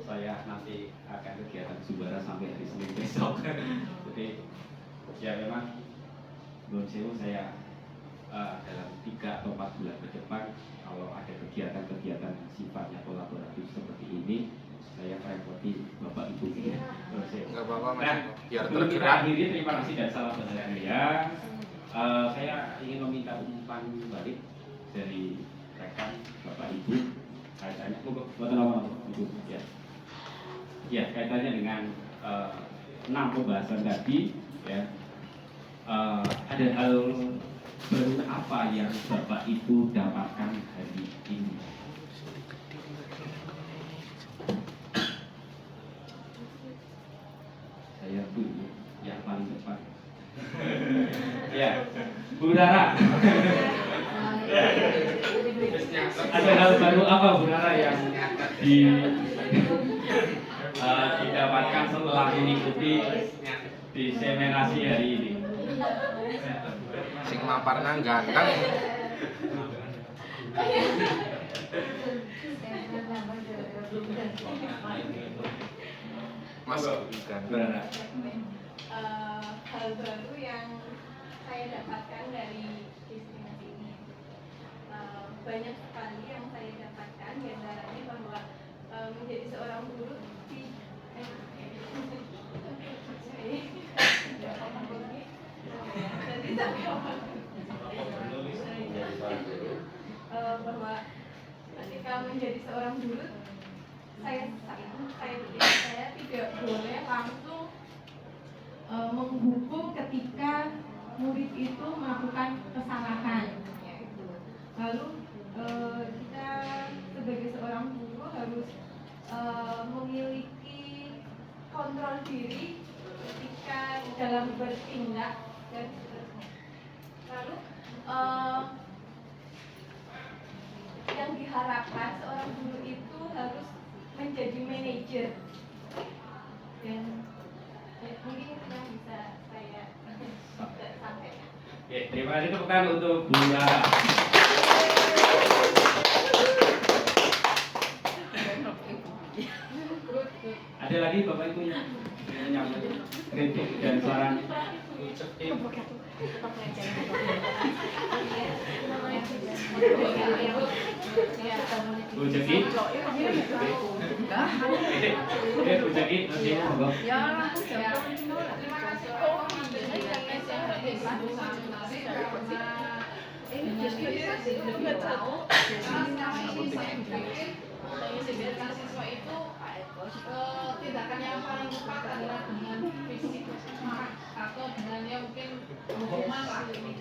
Saya nanti akan kegiatan Subara sampai hari Senin besok. Jadi ya memang belum sewu saya dalam 3 atau 4 bulan ke depan kalau ada kegiatan-kegiatan sifatnya kolaboratif seperti ini, saya merepoti Bapak Ibu. Enggak apa-apa Mas. Nah, Biar sebelum kita tergerak. akhiri, terima kasih dan salam bahagia. Saya ingin meminta umpan balik dari rekan Bapak Ibu kaitannya buat nama Ibu ya. Ya, kaitannya dengan 6 pembahasan tadi ya. Ada hal baru apa yang Bapak Ibu dapatkan hari ini? Saya dulu yang paling depan. Ya, Bu Rara. Ada hal baru apa Bu Rara yang didapatkan setelah mengikuti diseminasi hari ini? Sing maparna ganteng. Mas ganteng. Hal baru yang saya dapatkan dari destinasi ini, banyak sekali yang saya dapatkan, diantaranya bahwa menjadi seorang guru bahwa ketika menjadi seorang guru, saya tidak boleh langsung menghukum ketika murid itu melakukan kesalahan. Lalu kita sebagai seorang guru harus memiliki kontrol diri ketika dalam bertindak dan seterusnya. Lalu yang diharapkan seorang guru itu harus menjadi manajer, dan mungkin yang bisa saya sampaikan. Oke, terima kasih tepukan untuk Bu Lara. Ada lagi Bapak Ibu yang menyampaikan kritik dan saran? Bu Jeki? Bu Jeki, nanti monggo. Terima kasih. Ini lebih tahu biarkan siswa itu tindakan yang paling tepat adalah dengan fisik marah atau dengan yang mungkin hukuman lah. Tapi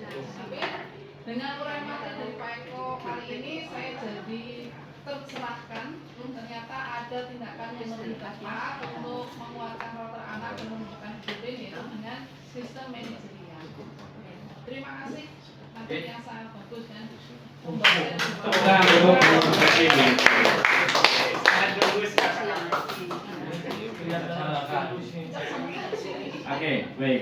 dengan uraian materi dari Pak Eko kali ini saya jadi tercerahkan, ternyata ada tindakan yang lebih tepat untuk menguatkan karakter anak dan menunjukkan disiplin, yaitu dengan sistem manajerial. Terima kasih, nanti yang sangat bagus dan Oke, baik.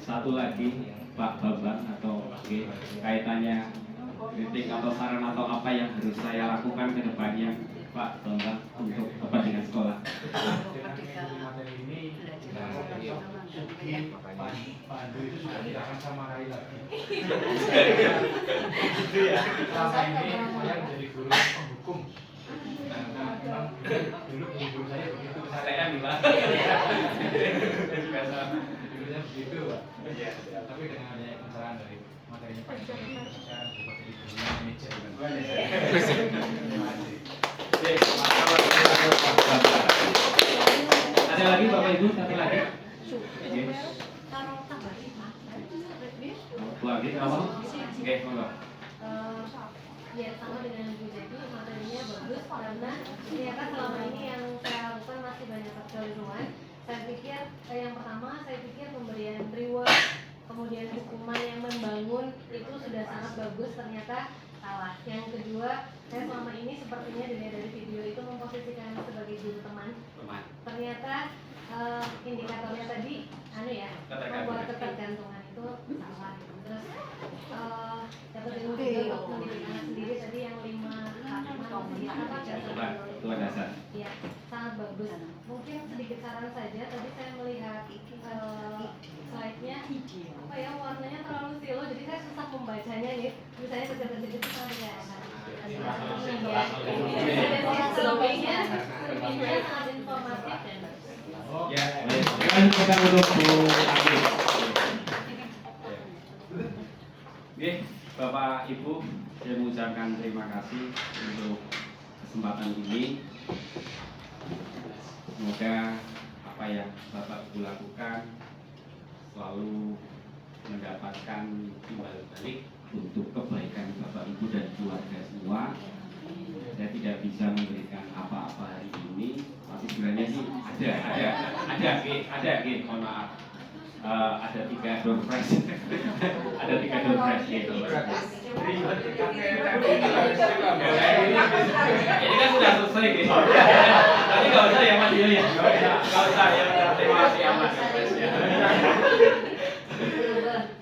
Satu lagi Pak Bambang atau kaitannya kritik atau saran atau apa yang harus saya lakukan ke depannya Pak Bambang untuk kepentingan sekolah. Materi ini Pak Andri itu sudah tidak akan sama hari lagi. Itu ya. Selama ini saya menjadi guru penghukum. Nah, memang dulu guru saya begitu. Saya Pak. Dulunya begitu, Pak. Iya. Tapi dengan adanya pencerahan dari materinya Pak Andri, saya berubah jadi guru manajer. Terima kasih. Ada lagi Bapak Ibu, satu lagi. Lagi apa? Oke, monggo. Ya sama dengan Bu Jeki, materinya bagus karena ternyata selama ini yang saya lakukan masih banyak kekeliruan. Saya pikir yang pertama saya pikir pemberian reward, kemudian hukuman yang membangun itu sudah sangat bagus, ternyata salah. Yang kedua, saya selama ini sepertinya dilihat dari video itu memposisikan sebagai guru teman. Ternyata indikatornya tadi membuat ketergantungan itu salah. Terus dapat ilmu juga waktu mendidik anak sendiri tadi yang 5 dasar. Iya, sangat bagus. Mungkin sedikit saran saja, tadi saya melihat slide-nya apa ya, warnanya terlalu silo, jadi saya susah membacanya nih. Misalnya kecil-kecil itu sangat kelihatan. Selebihnya sangat informatif dan ya, baik. Kita untuk Bu Agri. Oke, Bapak Ibu, saya mengucapkan terima kasih untuk kesempatan ini. Semoga apa yang Bapak Ibu lakukan selalu mendapatkan timbal balik untuk kebaikan Bapak Ibu dan keluarga semua. Saya tidak bisa memberikan apa-apa hari ini, tapi sebenarnya sih ada, mohon maaf. Ada 3 door prize. Ada 3 door prize gitu. Ini kan sudah selesai gitu. Tapi nggak usah ya Mas Yuli. Nggak usah ya. Terima kasih amat.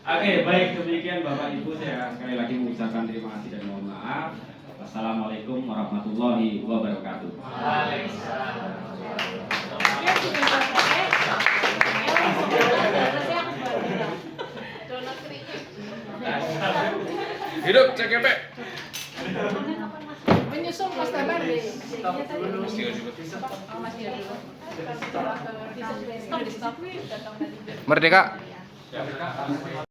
Oke, baik, demikian Bapak Ibu, saya sekali lagi mengucapkan terima kasih dan mohon maaf. Wassalamualaikum warahmatullahi wabarakatuh. Waalaikumsalam. Hidup CKP. Menyusul Mas Tabar deh. Merdeka. Ya, mereka